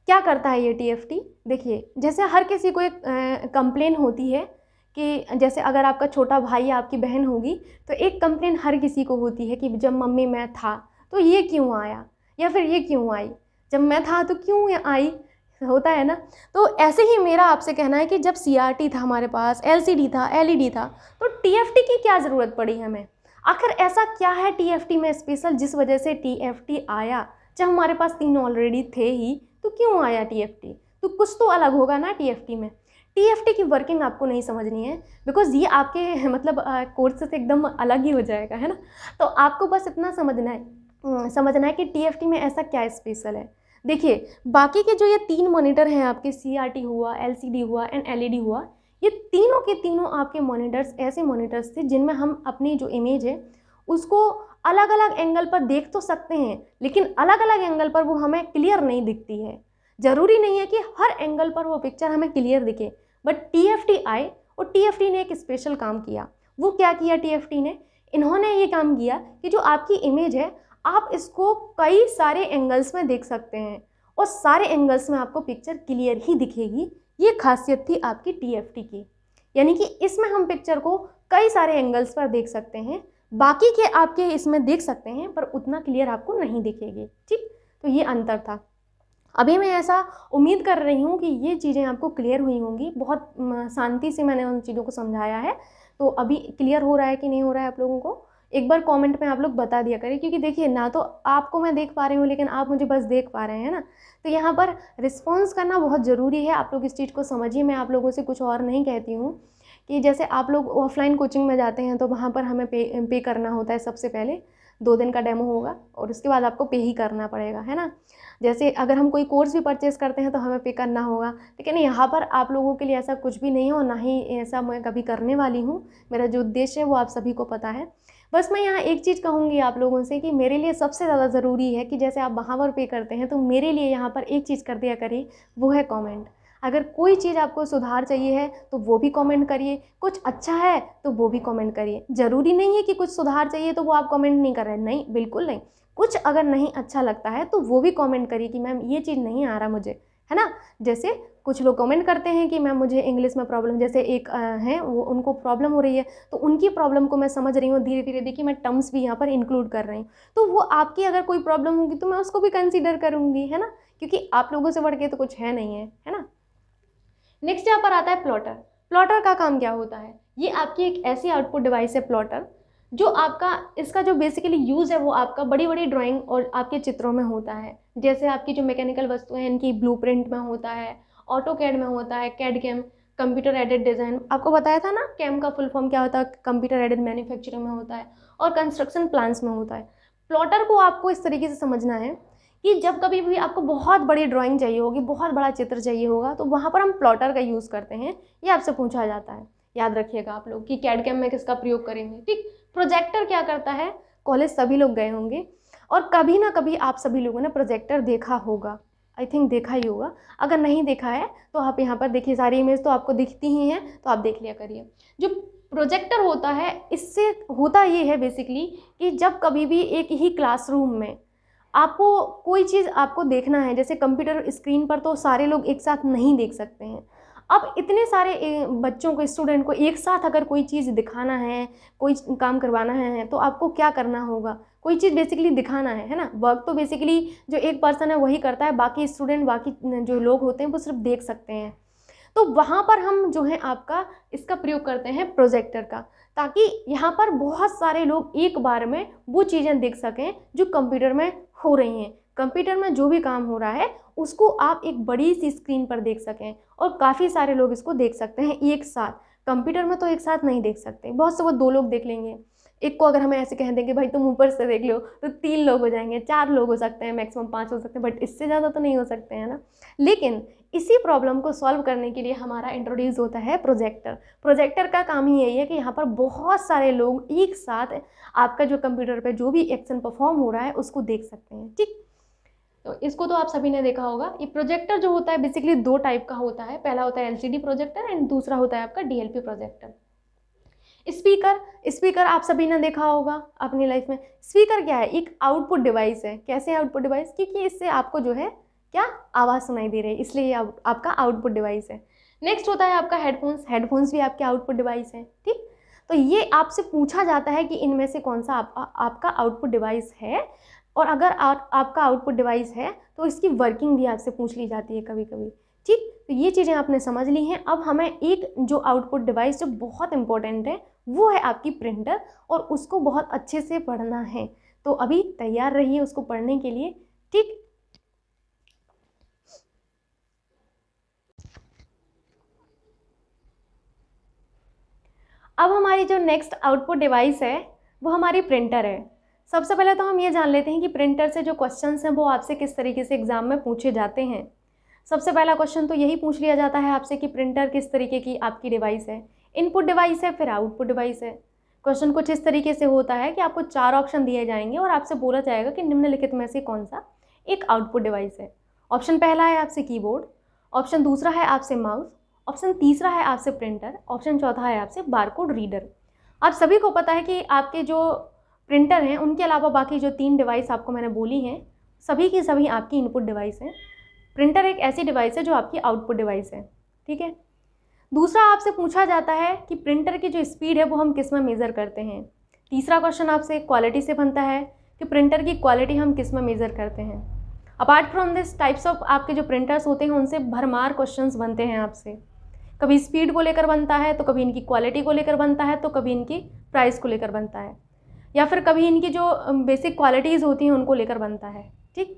क्या करता है ये TFT? देखिए, जैसे हर किसी को एक कंप्लेन होती है कि जैसे अगर आपका छोटा भाई या आपकी बहन होगी तो एक कंप्लेन हर किसी को होती है कि जब मम्मी मैं था तो ये क्यों आया, या फिर ये क्यों आई, जब मैं था तो क्यों ये आई, होता है ना? तो ऐसे ही मेरा आपसे कहना है कि जब CRT था हमारे पास, LCD था, LED था, तो TFT की क्या ज़रूरत पड़ी हमें? आखिर ऐसा क्या है TFT में स्पेशल जिस वजह से TFT आया? जब हमारे पास 3 ऑलरेडी थे ही तो क्यों आया TFT? तो कुछ तो अलग होगा ना TFT में। TFT की वर्किंग आपको नहीं समझनी है बिकॉज ये आपके कोर्स से एकदम अलग ही हो जाएगा, है ना? तो आपको बस इतना समझना है कि TFT में ऐसा क्या स्पेशल है। देखिए, बाकी के जो ये 3 मॉनिटर हैं आपके, CRT हुआ, LCD हुआ एंड LED हुआ, ये तीनों के तीनों आपके मॉनिटर्स ऐसे मॉनिटर्स थे जिनमें हम अपनी जो इमेज है उसको अलग अलग एंगल पर देख तो सकते हैं, लेकिन अलग अलग एंगल पर वो हमें क्लियर नहीं दिखती है। ज़रूरी नहीं है कि हर एंगल पर वो पिक्चर हमें क्लियर दिखे, बट TFT आए और TFT ने एक स्पेशल काम किया। वो क्या किया TFT ने? इन्होंने ये काम किया कि जो आपकी इमेज है आप इसको कई सारे एंगल्स में देख सकते हैं और सारे एंगल्स में आपको पिक्चर क्लियर ही दिखेगी। ये खासियत थी आपकी TFT की, यानी कि इसमें हम पिक्चर को कई सारे एंगल्स पर देख सकते हैं, बाकी के आपके इसमें देख सकते हैं पर उतना क्लियर आपको नहीं दिखेगी। ठीक, तो ये अंतर था। अभी मैं ऐसा उम्मीद कर रही हूँ कि ये चीज़ें आपको क्लियर हुई होंगी। बहुत शांति से मैंने उन चीज़ों को समझाया है, तो अभी क्लियर हो रहा है कि नहीं हो रहा है आप लोगों को एक बार कमेंट में आप लोग बता दिया करें, क्योंकि देखिए ना तो आपको मैं देख पा रही हूँ लेकिन आप मुझे बस देख पा रहे हैं ना, तो यहाँ पर रिस्पॉन्स करना बहुत ज़रूरी है। आप लोग इस चीज़ को समझिए। मैं आप लोगों से कुछ और नहीं कहती हूँ कि जैसे आप लोग ऑफलाइन कोचिंग में जाते हैं तो वहाँ पर हमें पे करना होता है सबसे पहले 2 दिन का डेमो होगा और उसके बाद आपको पे ही करना पड़ेगा, है ना। जैसे अगर हम कोई कोर्स भी परचेज़ करते हैं तो हमें पे करना होगा, लेकिन यहाँ पर आप लोगों के लिए ऐसा कुछ भी नहीं है और ना ही ऐसा मैं कभी करने वाली हूँ। मेरा जो उद्देश्य है वो आप सभी को पता है। बस मैं यहाँ एक चीज़ कहूँगी आप लोगों से कि मेरे लिए सबसे ज़्यादा ज़रूरी है कि जैसे आप वहाँ पर पे करते हैं तो मेरे लिए यहाँ पर एक चीज़ कर दिया करिए, वो है कमेंट। अगर कोई चीज़ आपको सुधार चाहिए है तो वो भी कमेंट करिए, कुछ अच्छा है तो वो भी कमेंट करिए। ज़रूरी नहीं है कि कुछ सुधार चाहिए तो वो आप कमेंट नहीं कर रहे हैं, नहीं, बिल्कुल नहीं। कुछ अगर नहीं अच्छा लगता है तो वो भी कमेंट करिए कि मैम ये चीज़ नहीं आ रहा मुझे, है ना। जैसे कुछ लोग कमेंट करते हैं कि मैम मुझे इंग्लिश में प्रॉब्लम, जैसे एक हैं वो, उनको प्रॉब्लम हो रही है तो उनकी प्रॉब्लम को मैं समझ रही हूँ, धीरे धीरे देखिए मैं टर्म्स भी यहाँ पर इंक्लूड कर रही हूँ। तो वो आपकी अगर कोई प्रॉब्लम होगी तो मैं उसको भी कंसिडर करूँगी, है ना, क्योंकि आप लोगों से बढ़ के तो कुछ है नहीं है ना। नेक्स्ट यहाँ पर आता है प्लॉटर। प्लॉटर का काम क्या होता है? ये आपकी एक ऐसी आउटपुट डिवाइस है प्लॉटर, जो आपका, इसका जो बेसिकली यूज़ है वो आपका बड़ी बड़ी ड्राइंग और आपके चित्रों में होता है। जैसे आपकी जो मैकेनिकल वस्तुएं हैं इनकी ब्लूप्रिंट में होता है, ऑटोकैड में होता है, CAD CAM, computer aided design, आपको बताया था ना कैम का फुल फॉर्म क्या होता है, कंप्यूटर एडेड मैन्युफैक्चरिंग में होता है, और कंस्ट्रक्शन प्लान्स में होता है। प्लॉटर को आपको इस तरीके से समझना है कि जब कभी भी आपको बहुत बड़ी ड्राइंग चाहिए होगी, बहुत बड़ा चित्र चाहिए होगा, तो वहाँ पर हम प्लॉटर का यूज़ करते हैं। ये आपसे पूछा जाता है, याद रखिएगा आप लोग कि कैड कैम में किसका प्रयोग करेंगे, ठीक। प्रोजेक्टर क्या करता है? कॉलेज सभी लोग गए होंगे और कभी ना कभी आप सभी लोगों ने प्रोजेक्टर देखा होगा, आई थिंक देखा ही होगा। अगर नहीं देखा है तो आप यहाँ पर देखिए, सारी इमेज तो आपको दिखती ही हैं, तो आप देख लिया करिए। जो प्रोजेक्टर होता है, इससे होता ये है बेसिकली कि जब कभी भी एक ही क्लासरूम में आपको कोई चीज़ आपको देखना है, जैसे कंप्यूटर स्क्रीन पर तो सारे लोग एक साथ नहीं देख सकते हैं। अब इतने सारे बच्चों को, स्टूडेंट को एक साथ अगर कोई चीज़ दिखाना है, कोई काम करवाना है, तो आपको क्या करना होगा? कोई चीज़ बेसिकली दिखाना है ना। वर्क तो बेसिकली जो एक पर्सन है वही करता है, बाकी स्टूडेंट, बाकी जो लोग होते हैं वो सिर्फ देख सकते हैं। तो वहाँ पर हम जो है आपका इसका प्रयोग करते हैं प्रोजेक्टर का, ताकि यहाँ पर बहुत सारे लोग एक बार में वो चीज़ें देख सकें जो कंप्यूटर में हो रही हैं। कंप्यूटर में जो भी काम हो रहा है उसको आप एक बड़ी सी स्क्रीन पर देख सकें और काफ़ी सारे लोग इसको देख सकते हैं एक साथ। कंप्यूटर में तो एक साथ नहीं देख सकते, बहुत से वो 2 लोग देख लेंगे। एक को अगर हमें ऐसे कह देंगे भाई तुम ऊपर से देख लो, तो 3 लोग हो जाएंगे, 4 लोग हो सकते हैं, मैक्सिमम 5 हो सकते हैं, बट इससे ज़्यादा तो नहीं हो सकते हैं ना। लेकिन इसी प्रॉब्लम को सॉल्व करने के लिए हमारा इंट्रोड्यूस होता है प्रोजेक्टर। प्रोजेक्टर का काम ही यही है कि यहाँ पर बहुत सारे लोग एक साथ आपका जो कंप्यूटर पे जो भी एक्शन परफॉर्म हो रहा है उसको देख सकते हैं, ठीक। तो इसको तो आप सभी ने देखा होगा। ये प्रोजेक्टर जो होता है बेसिकली 2 टाइप का होता है, पहला होता है एलसीडी प्रोजेक्टर एंड दूसरा होता है आपका डीएलपी प्रोजेक्टर। स्पीकर आप सभी ने देखा होगा अपनी लाइफ में। स्पीकर क्या है? एक आउटपुट डिवाइस है। कैसे आउटपुट डिवाइस? क्योंकि इससे आपको जो है क्या आवाज़ सुनाई दे रही है, इसलिए ये आपका आउटपुट डिवाइस है। नेक्स्ट होता है आपका हेडफोन्स। हेडफोन्स भी आपके आउटपुट डिवाइस है, ठीक। तो ये आपसे पूछा जाता है कि इनमें से कौन सा आपका आउटपुट डिवाइस है, और अगर आपका आउटपुट डिवाइस है तो इसकी वर्किंग भी आपसे पूछ ली जाती है कभी कभी, ठीक। तो ये चीज़ें आपने समझ ली हैं। अब हमें एक जो आउटपुट डिवाइस जो बहुत इंपॉर्टेंट है वो है आपकी प्रिंटर, और उसको बहुत अच्छे से पढ़ना है। तो अभी तैयार रहिए उसको पढ़ने के लिए, ठीक। अब हमारी जो नेक्स्ट आउटपुट डिवाइस है वो हमारी प्रिंटर है। सबसे पहले तो हम ये जान लेते हैं कि प्रिंटर से जो क्वेश्चंस हैं वो आपसे किस तरीके से एग्जाम में पूछे जाते हैं। सबसे पहला क्वेश्चन तो यही पूछ लिया जाता है आपसे कि प्रिंटर किस तरीके की आपकी डिवाइस है। इनपुट डिवाइस है, फिर आउटपुट डिवाइस है। क्वेश्चन कुछ इस तरीके से होता है कि आपको 4 ऑप्शन दिए जाएंगे और आपसे बोला जाएगा कि निम्नलिखित में से कौन सा एक आउटपुट डिवाइस है। ऑप्शन पहला है आपसे कीबोर्ड, ऑप्शन दूसरा है आपसे माउस, ऑप्शन तीसरा है आपसे प्रिंटर, ऑप्शन चौथा है आपसे बारकोड रीडर। आप सभी को पता है कि आपके जो प्रिंटर हैं उनके अलावा बाकी जो 3 डिवाइस आपको मैंने बोली हैं सभी की सभी आपकी इनपुट डिवाइस हैं। प्रिंटर एक ऐसी डिवाइस है जो आपकी आउटपुट डिवाइस है, ठीक है। दूसरा आपसे पूछा जाता है कि प्रिंटर की जो स्पीड है वो हम किस में मेज़र करते हैं। तीसरा क्वेश्चन आपसे क्वालिटी से बनता है कि प्रिंटर की क्वालिटी हम किस में मेज़र करते हैं। Apart from this types of आपके जो प्रिंटर्स होते हैं उनसे भरमार क्वेश्चंस बनते हैं आपसे। कभी स्पीड को लेकर बनता है, तो कभी इनकी क्वालिटी को लेकर बनता है, तो कभी इनकी प्राइस को लेकर बनता है, या फिर कभी इनकी जो बेसिक क्वालिटीज़ होती हैं उनको लेकर बनता है, ठीक।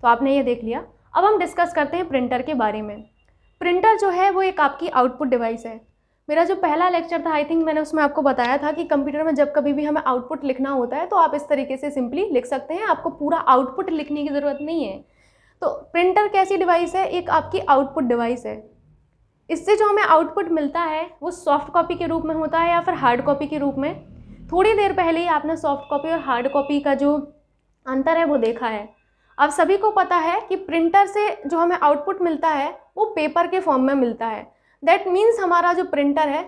तो आपने ये देख लिया। अब हम डिस्कस करते हैं प्रिंटर के बारे में। प्रिंटर जो है वो एक आपकी आउटपुट डिवाइस है। मेरा जो पहला लेक्चर था, आई थिंक मैंने उसमें आपको बताया था कि कंप्यूटर में जब कभी भी हमें आउटपुट लिखना होता है तो आप इस तरीके से सिंपली लिख सकते हैं, आपको पूरा आउटपुट लिखने की ज़रूरत नहीं है। तो प्रिंटर कैसी डिवाइस है? एक आपकी आउटपुट डिवाइस है। इससे जो हमें आउटपुट मिलता है वो सॉफ्ट कॉपी के रूप में होता है या फिर हार्ड कॉपी के रूप में। थोड़ी देर पहले ही आपने सॉफ्ट कॉपी और हार्ड कॉपी का जो अंतर है वो देखा है। अब सभी को पता है कि प्रिंटर से जो हमें आउटपुट मिलता है वो पेपर के फॉर्म में मिलता है। दैट मीन्स हमारा जो प्रिंटर है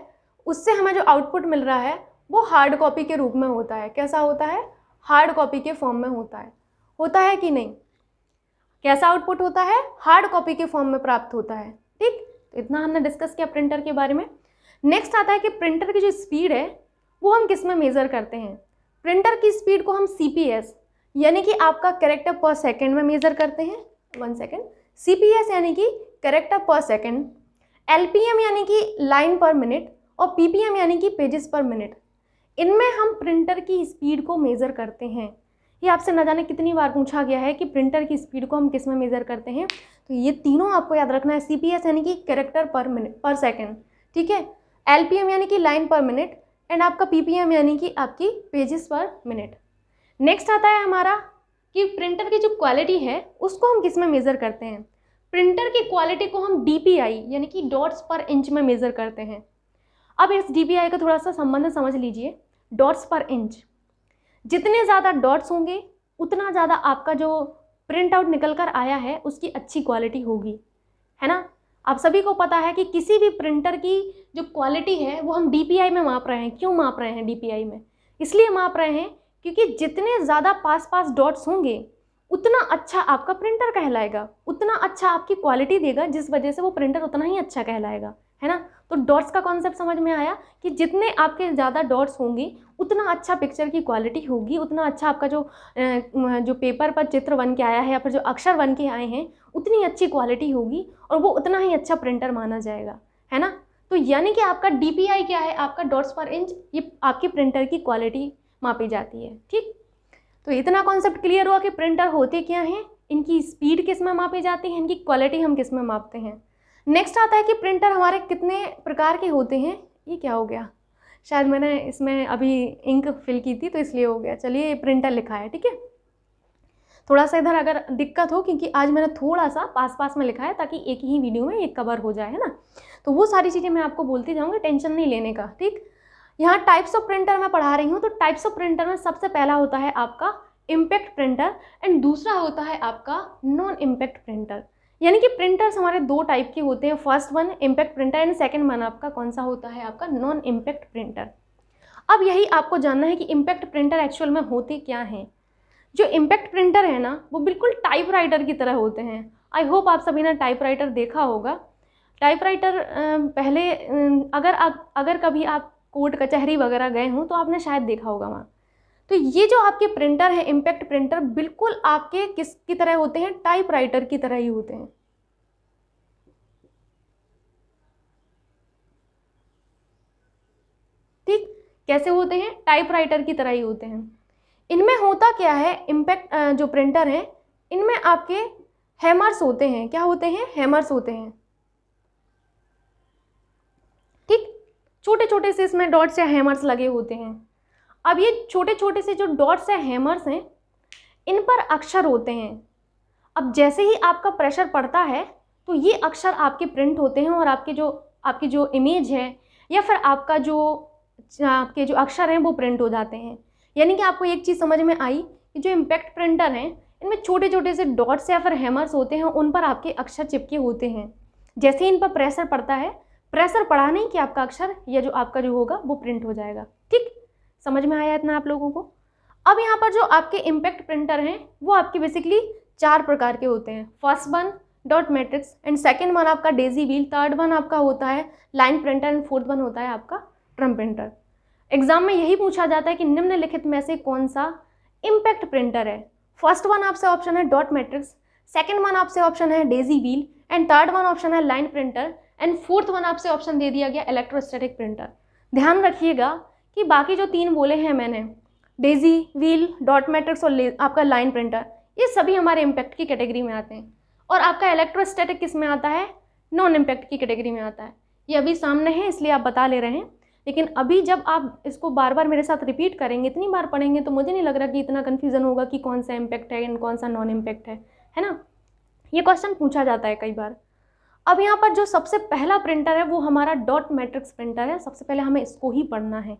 उससे हमें जो आउटपुट मिल रहा है वो हार्ड कॉपी के रूप में होता है। कैसा होता है? हार्ड कॉपी के फॉर्म में होता है कि नहीं? कैसा आउटपुट होता है? हार्ड कॉपी के फॉर्म में प्राप्त होता है। ठीक, तो इतना हमने डिस्कस किया प्रिंटर के बारे में। नेक्स्ट आता है कि प्रिंटर की जो स्पीड है वो हम किस में मेज़र करते हैं। प्रिंटर की स्पीड को हम CPS यानी कि आपका कैरेक्टर पर सेकेंड में मेज़र करते हैं। 1 सेकेंड। CPS यानी कि कैरेक्टर पर सेकेंड, LPM यानी कि लाइन पर मिनट और PPM यानी कि पेजेस पर मिनट। इनमें हम प्रिंटर की स्पीड को मेज़र करते हैं। ये आपसे न जाने कितनी बार पूछा गया है कि प्रिंटर की स्पीड को हम किस में मेज़र करते हैं। तो ये तीनों आपको याद रखना है। CPS यानी कि कैरेक्टर पर सेकेंड, ठीक है, LPM यानी कि लाइन पर मिनट एंड आपका PPM यानी कि आपकी पेजेस पर मिनट। नेक्स्ट आता है हमारा कि प्रिंटर की जो क्वालिटी है उसको हम किस में मेज़र करते हैं। प्रिंटर की क्वालिटी को हम DPI यानी कि डॉट्स पर इंच में मेज़र करते हैं। अब इस DPI का थोड़ा सा संबंध समझ लीजिए। डॉट्स पर इंच, जितने ज़्यादा डॉट्स होंगे उतना ज़्यादा आपका जो प्रिंट आउट निकल कर आया है उसकी अच्छी क्वालिटी होगी, है ना। आप सभी को पता है कि किसी भी प्रिंटर की जो क्वालिटी है वो हम DPI में माप रहे हैं। क्यों माप रहे हैं DPI में? इसलिए माप रहे हैं क्योंकि जितने ज़्यादा पास डॉट्स होंगे उतना अच्छा आपका प्रिंटर कहलाएगा, उतना अच्छा आपकी क्वालिटी देगा, जिस वजह से वो प्रिंटर उतना ही अच्छा कहलाएगा, है ना। तो डॉट्स का कॉन्सेप्ट समझ में आया कि जितने आपके ज़्यादा डॉट्स होंगे उतना अच्छा पिक्चर की क्वालिटी होगी, उतना अच्छा आपका जो पेपर पर चित्र बन के आया है या फिर जो अक्षर बन के आए हैं उतनी अच्छी क्वालिटी होगी और वो उतना ही अच्छा प्रिंटर माना जाएगा, है ना। तो यानी कि आपका DPI क्या है? आपका डॉट्स पर इंच, ये आपकी प्रिंटर की क्वालिटी मापी जाती है। ठीक, तो इतना कॉन्सेप्ट क्लियर हुआ कि प्रिंटर होते क्या हैं, इनकी स्पीड किस में मापी जाती है, इनकी क्वालिटी हम किस में मापते हैं। नेक्स्ट आता है कि प्रिंटर हमारे कितने प्रकार के होते हैं। ये क्या हो गया? शायद मैंने इसमें अभी इंक फिल की थी तो इसलिए हो गया। चलिए, प्रिंटर लिखा है, ठीक है। थोड़ा सा इधर अगर दिक्कत हो क्योंकि आज मैंने थोड़ा सा पास में लिखा है ताकि एक ही वीडियो में एक कवर हो जाए, है ना। तो वो सारी चीज़ें मैं आपको बोलती जाऊँगी, टेंशन नहीं लेने का। ठीक, यहाँ टाइप्स ऑफ प्रिंटर मैं पढ़ा रही हूँ। तो टाइप्स ऑफ प्रिंटर में सबसे पहला होता है आपका इम्पैक्ट प्रिंटर एंड दूसरा होता है आपका नॉन इम्पैक्ट प्रिंटर। यानी कि प्रिंटर्स हमारे दो टाइप के होते हैं। First one impact printer and second one आपका कौन सा होता है? आपका नॉन इम्पैक्ट प्रिंटर। अब यही आपको जानना है कि इम्पैक्ट प्रिंटर एक्चुअल में होते क्या हैं। जो इम्पैक्ट प्रिंटर है ना वो बिल्कुल टाइपराइटर की तरह होते हैं। आई होप आप सभी ने टाइपराइटर देखा होगा। टाइपराइटर पहले अगर कभी आप कोर्ट कचहरी वगैरह गए हों तो आपने शायद देखा होगा वहाँ। तो ये जो आपके प्रिंटर है इम्पैक्ट प्रिंटर बिल्कुल आपके किसकी तरह होते हैं? टाइपराइटर की तरह ही होते हैं। ठीक, कैसे होते हैं? टाइपराइटर की तरह ही होते हैं। इनमें होता क्या है? इम्पैक्ट जो प्रिंटर है इनमें आपके हैमर्स होते हैं। क्या होते हैं? हैमर्स होते हैं। ठीक, छोटे छोटे से इसमें डॉट्स या हैमर्स लगे होते हैं। अब ये छोटे छोटे से जो डॉट्स या हैमर्स हैं इन पर अक्षर होते हैं। अब जैसे ही आपका प्रेशर पड़ता है तो ये अक्षर आपके प्रिंट होते हैं और आपकी जो इमेज है या फिर आपके जो अक्षर हैं वो प्रिंट हो जाते हैं। यानी कि आपको एक चीज़ समझ में आई कि जो इम्पैक्ट प्रिंटर हैं इनमें छोटे छोटे से डॉट्स या फिर हैमर्स होते हैं, उन पर आपके अक्षर चिपके होते हैं। जैसे ही इन पर प्रेशर पड़ता है, प्रेशर पड़ा नहीं कि आपका अक्षर या जो आपका जो होगा वो प्रिंट हो जाएगा। ठीक, समझ में आया इतना आप लोगों को? अब यहाँ पर जो आपके इम्पैक्ट प्रिंटर हैं वो आपके बेसिकली 4 प्रकार के होते हैं। First one dot matrix and second one आपका डेजी व्हील, थर्ड वन आपका होता है line printer and fourth one होता है आपका ट्रम प्रिंटर। एग्जाम में यही पूछा जाता है कि निम्नलिखित में से कौन सा इम्पैक्ट प्रिंटर है। फर्स्ट वन आपसे ऑप्शन है डॉट मैट्रिक्स, सेकंड वन आपसे ऑप्शन है daisy wheel and third one option है line printer and fourth one आपसे ऑप्शन दे दिया गया इलेक्ट्रोस्टैटिक प्रिंटर। ध्यान रखिएगा कि बाकी जो 3 बोले हैं मैंने, डेजी व्हील, डॉट मैट्रिक्स और आपका लाइन प्रिंटर, ये सभी हमारे इम्पैक्ट की कैटेगरी में आते हैं और आपका इलेक्ट्रोस्टैटिक किस में आता है? नॉन इम्पैक्ट की कैटेगरी में आता है। ये अभी सामने है इसलिए आप बता ले रहे हैं, लेकिन अभी जब आप इसको बार बार मेरे साथ रिपीट करेंगे, इतनी बार पढ़ेंगे, तो मुझे नहीं लग रहा कि इतना कन्फ्यूज़न होगा कि कौन सा इम्पैक्ट है एंड कौन सा नॉन इम्पैक्ट है ना। ये क्वेश्चन पूछा जाता है कई बार। अब यहाँ पर जो सबसे पहला प्रिंटर है वो हमारा डॉट मैट्रिक्स प्रिंटर है। सबसे पहले हमें इसको ही पढ़ना है।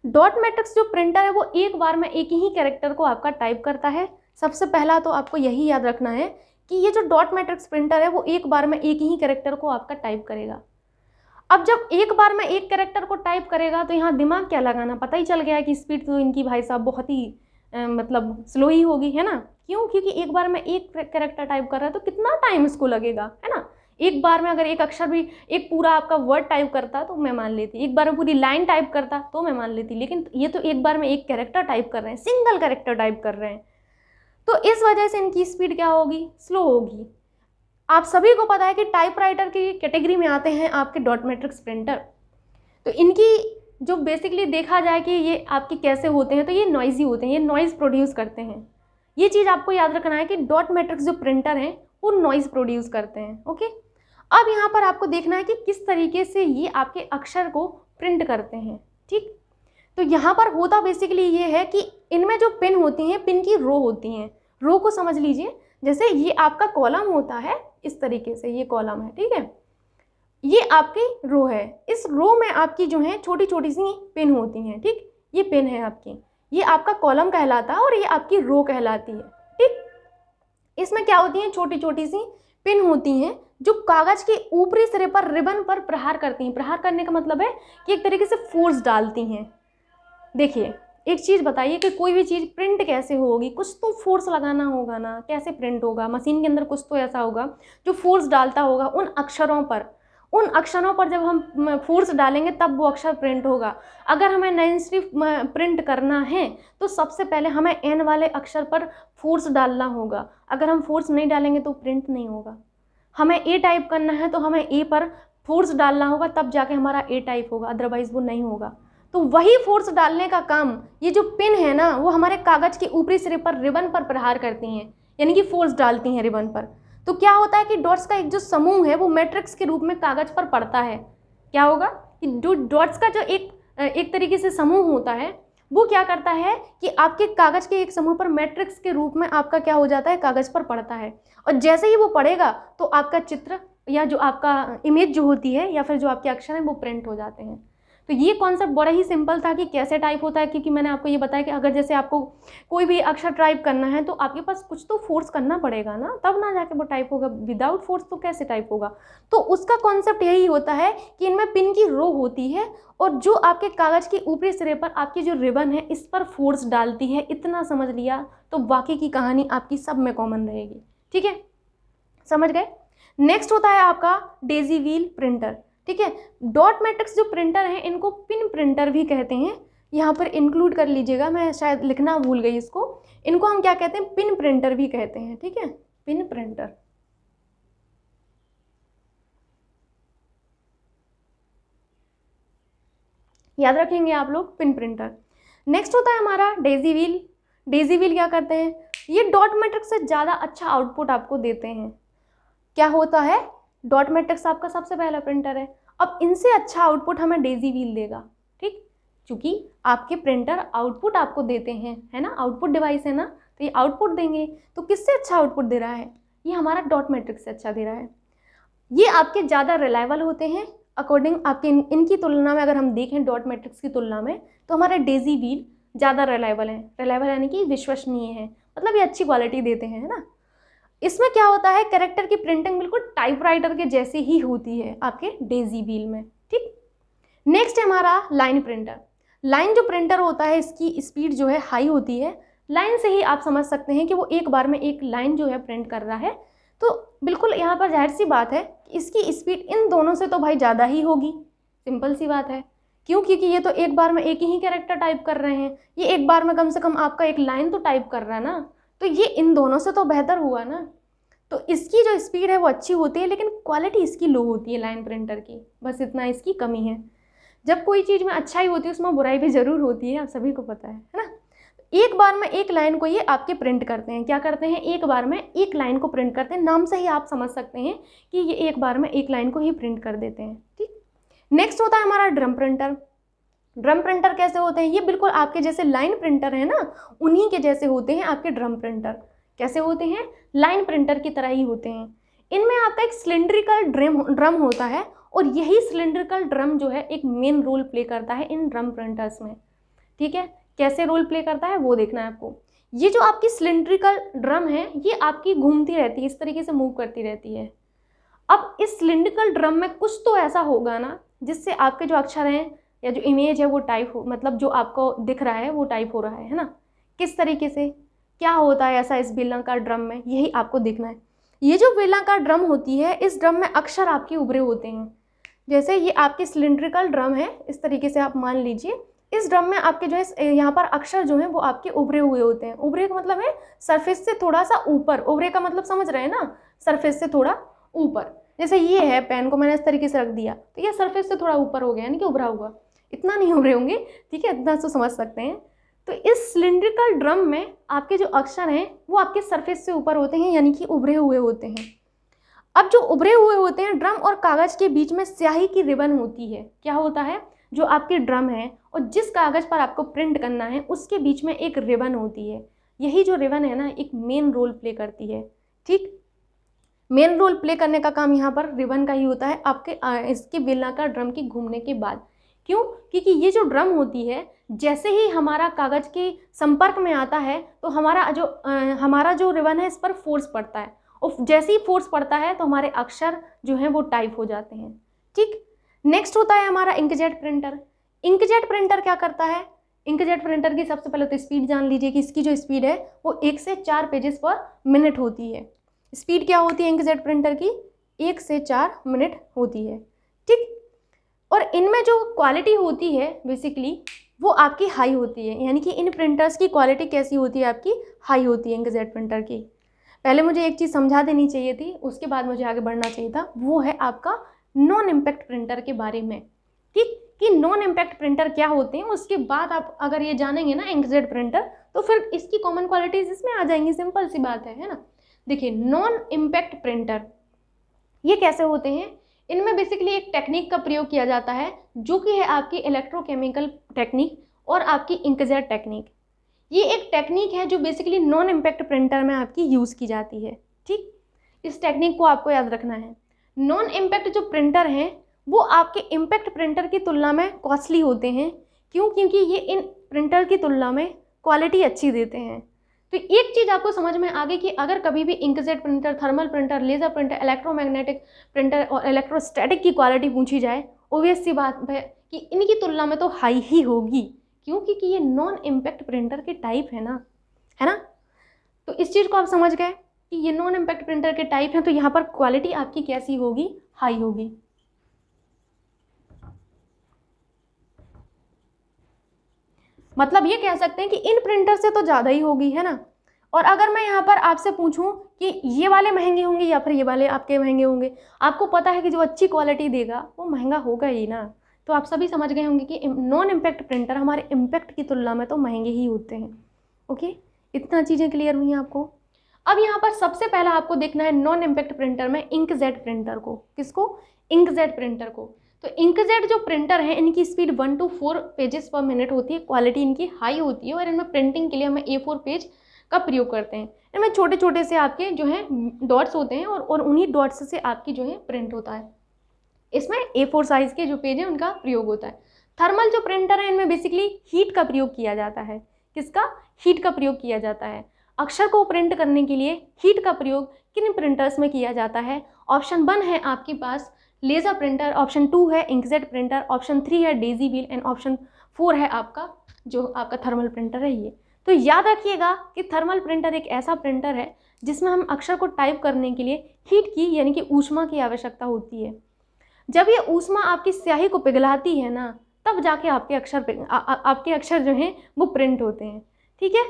डॉट मैट्रिक्स जो प्रिंटर है वो एक बार में एक ही कैरेक्टर को आपका टाइप करता है। सबसे पहला तो आपको यही याद रखना है कि ये जो डॉट मैट्रिक्स प्रिंटर है वो एक बार में एक ही कैरेक्टर को आपका टाइप करेगा। अब जब एक बार में एक कैरेक्टर को टाइप करेगा तो यहाँ दिमाग क्या लगाना, पता ही चल गया है कि स्पीड तो इनकी भाई साहब बहुत ही मतलब स्लो ही होगी, है ना। क्यों? क्योंकि एक बार में एक कैरेक्टर टाइप कर रहा है तो कितना टाइम इसको लगेगा, है ना। एक बार में अगर एक अक्षर भी, एक पूरा आपका वर्ड टाइप करता तो मैं मान लेती, एक बार में पूरी लाइन टाइप करता तो मैं मान लेती, लेकिन ये तो एक बार में एक कैरेक्टर टाइप कर रहे हैं, सिंगल कैरेक्टर टाइप कर रहे हैं, तो इस वजह से इनकी स्पीड क्या होगी, स्लो होगी। आप सभी को पता है कि टाइपराइटर की कैटेगरी में आते हैं आपके डॉट मैट्रिक्स प्रिंटर। तो इनकी जो बेसिकली देखा जाए कि ये आपके कैसे होते हैं, तो ये नॉइजी होते हैं, ये नॉइज़ प्रोड्यूस करते हैं। ये चीज़ आपको याद रखना है कि डॉट मैट्रिक्स जो प्रिंटर हैं वो नॉइज़ प्रोड्यूस करते हैं। ओके, अब यहाँ पर आपको देखना है कि किस तरीके से ये आपके अक्षर को प्रिंट करते हैं। ठीक, तो यहाँ पर होता बेसिकली ये है कि इनमें जो पिन होती हैं, पिन की रो होती हैं। रो को समझ लीजिए, जैसे ये आपका कॉलम होता है, इस तरीके से ये कॉलम है, ठीक है, ये आपकी रो है। इस रो में आपकी जो है छोटी छोटी सी पिन होती हैं। ठीक, ये पिन है आपकी, ये आपका कॉलम कहलाता है और ये आपकी रो कहलाती है। ठीक, इसमें क्या होती हैं, छोटी छोटी सी पिन होती हैं जो कागज के ऊपरी सिरे पर रिबन पर प्रहार करती हैं। प्रहार करने का मतलब है कि एक तरीके से फोर्स डालती हैं। देखिए, एक चीज़ बताइए कि कोई भी चीज़ प्रिंट कैसे होगी, कुछ तो फोर्स लगाना होगा ना, कैसे प्रिंट होगा। मशीन के अंदर कुछ तो ऐसा होगा जो फोर्स डालता होगा उन अक्षरों पर। उन अक्षरों पर जब हम फोर्स डालेंगे तब वो अक्षर प्रिंट होगा। अगर हमें नई सिर्फ प्रिंट करना है तो सबसे पहले हमें एन वाले अक्षर पर फोर्स डालना होगा। अगर हम फोर्स नहीं डालेंगे तो प्रिंट नहीं होगा। हमें ए टाइप करना है तो हमें ए पर फोर्स डालना होगा, तब जाके हमारा ए टाइप होगा, अदरवाइज़ वो नहीं होगा। तो वही फोर्स डालने का काम ये जो पिन है ना, वो हमारे कागज़ के ऊपरी सिरे पर रिबन पर प्रहार करती हैं, यानी कि फोर्स डालती हैं रिबन पर। तो क्या होता है कि डॉट्स का एक जो समूह है वो मैट्रिक्स के रूप में कागज़ पर पड़ता है। क्या होगा कि जो डॉट्स का जो एक तरीके से समूह होता है वो क्या करता है कि आपके कागज़ के एक समूह पर मैट्रिक्स के रूप में आपका क्या हो जाता है, कागज़ पर पड़ता है। और जैसे ही वो पड़ेगा तो आपका चित्र या जो आपका इमेज जो होती है या फिर जो आपके अक्षर हैं वो प्रिंट हो जाते हैं। तो ये कॉन्सेप्ट बड़ा ही सिंपल था कि कैसे टाइप होता है, क्योंकि मैंने आपको ये बताया कि अगर जैसे आपको कोई भी अक्षर टाइप करना है तो आपके पास कुछ तो फोर्स करना पड़ेगा ना, तब ना जाके वो टाइप होगा। विदाउट फोर्स तो कैसे टाइप होगा। तो उसका कॉन्सेप्ट यही होता है कि इनमें पिन की रो होती है और जो आपके कागज़ के ऊपरी सिरे पर आपकी जो रिबन है इस पर फोर्स डालती है। इतना समझ लिया तो बाकी की कहानी आपकी सब में कॉमन रहेगी। ठीक है, समझ गए। नेक्स्ट होता है आपका डेजी व्हील प्रिंटर। ठीक है, डॉट मैट्रिक्स जो प्रिंटर हैं इनको पिन प्रिंटर भी कहते हैं। यहाँ पर इंक्लूड कर लीजिएगा, मैं शायद लिखना भूल गई इसको। इनको हम क्या कहते हैं, पिन प्रिंटर भी कहते हैं। ठीक है, पिन प्रिंटर। याद रखेंगे आप लोग, पिन प्रिंटर। नेक्स्ट होता है हमारा डेजी व्हील। डेजी व्हील क्या करते हैं, ये डॉट मैट्रिक्स से ज़्यादा अच्छा आउटपुट आपको देते हैं। क्या होता है, डॉट मैट्रिक्स आपका सबसे पहला प्रिंटर है, अब इनसे अच्छा आउटपुट हमें डेजी व्हील देगा। ठीक, क्योंकि आपके प्रिंटर आउटपुट आपको देते हैं, है ना, आउटपुट डिवाइस है ना, तो ये आउटपुट देंगे। तो किससे अच्छा आउटपुट दे रहा है, ये हमारा डॉट मैट्रिक्स से अच्छा दे रहा है। ये आपके ज़्यादा रिलायबल होते हैं अकॉर्डिंग आपके इनकी तुलना में। अगर हम देखें डॉट मैट्रिक्स की तुलना में तो हमारे डेजी व्हील ज़्यादा रिलायबल हैं। रिलायबल यानी कि विश्वसनीय है, मतलब ये अच्छी क्वालिटी देते हैं, है ना। इसमें क्या होता है, कैरेक्टर की प्रिंटिंग बिल्कुल टाइपराइटर के जैसे ही होती है आपके डेजी व्हील में। ठीक, नेक्स्ट है हमारा लाइन प्रिंटर। लाइन जो प्रिंटर होता है इसकी स्पीड जो है हाई होती है। लाइन से ही आप समझ सकते हैं कि वो एक बार में एक लाइन जो है प्रिंट कर रहा है। तो बिल्कुल यहाँ पर जाहिर सी बात है कि इसकी स्पीड इन दोनों से तो भाई ज़्यादा ही होगी, सिंपल सी बात है। क्यों, क्योंकि ये तो एक बार में एक ही कैरेक्टर टाइप कर रहे हैं, ये एक बार में कम से कम आपका एक लाइन तो टाइप कर रहा है ना, तो ये इन दोनों से तो बेहतर हुआ ना। तो इसकी जो स्पीड है वो अच्छी होती है, लेकिन क्वालिटी इसकी लो होती है लाइन प्रिंटर की, बस इतना इसकी कमी है। जब कोई चीज़ में अच्छाई होती है उसमें बुराई भी ज़रूर होती है, आप सभी को पता है ना। एक बार में एक लाइन को ये आपके प्रिंट करते हैं। क्या करते हैं, एक बार में एक लाइन को प्रिंट करते हैं। नाम से ही आप समझ सकते हैं कि ये एक बार में एक लाइन को ही प्रिंट कर देते हैं। ठीक, नेक्स्ट होता है हमारा ड्रम प्रिंटर। ड्रम प्रिंटर कैसे होते हैं? ये बिल्कुल आपके जैसे लाइन प्रिंटर है ना, उन्हीं के जैसे होते हैं आपके ड्रम प्रिंटर। कैसे होते हैं? लाइन प्रिंटर की तरह ही होते हैं। इनमें आपका एक सिलिंड्रिकल ड्रम होता है और यही सिलिंड्रिकल ड्रम जो है एक मेन रोल प्ले करता है इन ड्रम प्रिंटर्स में। ठीक है, कैसे रोल प्ले करता है वो देखना है आपको। ये जो आपकी सिलिंड्रिकल ड्रम है ये आपकी घूमती रहती है, इस तरीके से मूव करती रहती है। अब इस सिलिंड्रिकल ड्रम में कुछ तो ऐसा होगा ना जिससे आपके जो अक्षर हैं या जो इमेज है वो टाइप हो, मतलब जो आपको दिख रहा है वो टाइप हो रहा है ना। किस तरीके से, क्या होता है ऐसा इस बेलनाकार ड्रम में, यही आपको देखना है। ये जो बेलनाकार ड्रम होती है, इस ड्रम में अक्षर आपके उभरे होते हैं। जैसे ये आपकी सिलिंड्रिकल ड्रम है, इस तरीके से आप मान लीजिए। इस ड्रम में आपके जो है यहाँ पर अक्षर जो हैं वो आपके उभरे हुए होते हैं। उभरे का मतलब है सरफेस से थोड़ा सा ऊपर, उभरे का मतलब समझ रहे हैं ना, सरफेस से थोड़ा ऊपर। जैसे ये है, पेन को मैंने इस तरीके से रख दिया तो ये सरफेस से थोड़ा ऊपर हो गया, यानी कि उभरा हुआ। इतना नहीं उभरे होंगे, ठीक है, इतना तो समझ सकते हैं। तो इस सिलिंड्रिकल ड्रम में आपके जो अक्षर हैं वो आपके सरफेस से ऊपर होते हैं, यानी कि उभरे हुए होते हैं। अब जो उभरे हुए होते हैं, ड्रम और कागज़ के बीच में स्याही की रिबन होती है। क्या होता है? जो आपकी ड्रम है और जिस कागज़ पर आपको प्रिंट करना है उसके बीच में एक रिबन होती है। यही जो रिबन है ना एक मेन रोल प्ले करती है। ठीक, मेन रोल प्ले करने का काम यहाँ पर रिबन का ही होता है आपके इसके बेलनाकार ड्रम के घूमने के बाद। क्यों? क्योंकि ये जो ड्रम होती है जैसे ही हमारा कागज़ के संपर्क में आता है तो हमारा जो रिबन है इस पर फोर्स पड़ता है, और जैसे ही फोर्स पड़ता है तो हमारे अक्षर जो हैं वो टाइप हो जाते हैं। ठीक, नेक्स्ट होता है हमारा इंकजेट प्रिंटर। इंकजेट प्रिंटर क्या करता है? इंकजेट प्रिंटर की सबसे पहले तो स्पीड जान लीजिए कि इसकी जो स्पीड है वो 1 से 4 पेजेस पर मिनट होती है। स्पीड क्या होती है इंकजेट प्रिंटर की? 1 से 4 मिनट होती है। ठीक, और इनमें जो क्वालिटी होती है बेसिकली वो आपकी हाई होती है, यानी कि इन प्रिंटर्स की क्वालिटी कैसी होती है? आपकी हाई होती है इंकजेट प्रिंटर की। पहले मुझे एक चीज़ समझा देनी चाहिए थी, उसके बाद मुझे आगे बढ़ना चाहिए था, वो है आपका नॉन इम्पैक्ट प्रिंटर के बारे में। ठीक, कि नॉन इम्पैक्ट प्रिंटर क्या होते हैं, उसके बाद आप अगर ये जानेंगे ना इंकजेट प्रिंटर तो फिर इसकी कॉमन क्वालिटीज इसमें आ जाएंगी। सिंपल सी बात है ना। देखिए, नॉन इम्पैक्ट प्रिंटर ये कैसे होते हैं? इनमें बेसिकली एक टेक्निक का प्रयोग किया जाता है जो कि है आपकी इलेक्ट्रोकेमिकल टेक्निक और आपकी इंकजेट टेक्निक। ये एक टेक्निक है जो बेसिकली नॉन इम्पैक्ट प्रिंटर में आपकी यूज़ की जाती है। ठीक, इस टेक्निक को आपको याद रखना है। नॉन इम्पैक्ट जो प्रिंटर हैं वो आपके इम्पैक्ट प्रिंटर की तुलना में कॉस्टली होते हैं। क्यों? क्योंकि ये इन प्रिंटर की तुलना में क्वालिटी अच्छी देते हैं। तो एक चीज़ आपको समझ में आ गई कि अगर कभी भी inkjet printer, thermal printer, laser printer, electromagnetic printer और इलेक्ट्रोस्टैटिक की क्वालिटी पूछी जाए, ऑब्वियस सी बात है कि इनकी तुलना में तो हाई ही होगी। क्यों? क्योंकि ये नॉन इम्पैक्ट प्रिंटर के टाइप है ना। तो इस चीज़ को आप समझ गए कि ये नॉन इम्पैक्ट प्रिंटर के टाइप हैं, तो यहाँ पर क्वालिटी आपकी कैसी होगी? हाई होगी। मतलब ये कह सकते हैं कि इन प्रिंटर से तो ज़्यादा ही होगी, है ना। और अगर मैं यहाँ पर आपसे पूछूं कि ये वाले महंगे होंगे या फिर ये वाले आपके महंगे होंगे, आपको पता है कि जो अच्छी क्वालिटी देगा वो महंगा होगा ही ना। तो आप सभी समझ गए होंगे कि नॉन इम्पैक्ट प्रिंटर हमारे इम्पैक्ट की तुलना में तो महंगे ही होते हैं। ओके, इतना चीज़ें क्लियर हुई हैं आपको। अब यहाँ पर सबसे पहला आपको देखना है नॉन इम्पैक्ट प्रिंटर में इंकजेट प्रिंटर को। किसको? इंकजेट प्रिंटर को। तो इंकजेट जो प्रिंटर है इनकी स्पीड 1 to 4 पेजेस पर मिनट होती है, क्वालिटी इनकी हाई होती है और इनमें प्रिंटिंग के लिए हमें A4 पेज का प्रयोग करते हैं। इनमें छोटे छोटे से आपके जो हैं डॉट्स होते हैं और उन्हीं डॉट्स से आपकी जो है प्रिंट होता है। इसमें A4 साइज़ के जो पेज हैं उनका प्रयोग होता है। थर्मल जो प्रिंटर है इनमें बेसिकली हीट का प्रयोग किया जाता है। किसका? हीट का प्रयोग किया जाता है। अक्षर को प्रिंट करने के लिए हीट का प्रयोग किन प्रिंटर्स में किया जाता है? ऑप्शन 1 है आपके पास लेज़र प्रिंटर, ऑप्शन 2 है इंकजेट प्रिंटर, ऑप्शन 3 है डेजी व्हील एंड ऑप्शन 4 है आपका जो आपका थर्मल प्रिंटर है ये। तो याद रखिएगा कि थर्मल प्रिंटर एक ऐसा प्रिंटर है जिसमें हम अक्षर को टाइप करने के लिए हीट की यानी कि ऊष्मा की आवश्यकता होती है। जब ये ऊष्मा आपकी स्याही को पिघलाती है ना, तब जाके आपके अक्षर जो हैं वो प्रिंट होते हैं। ठीक है,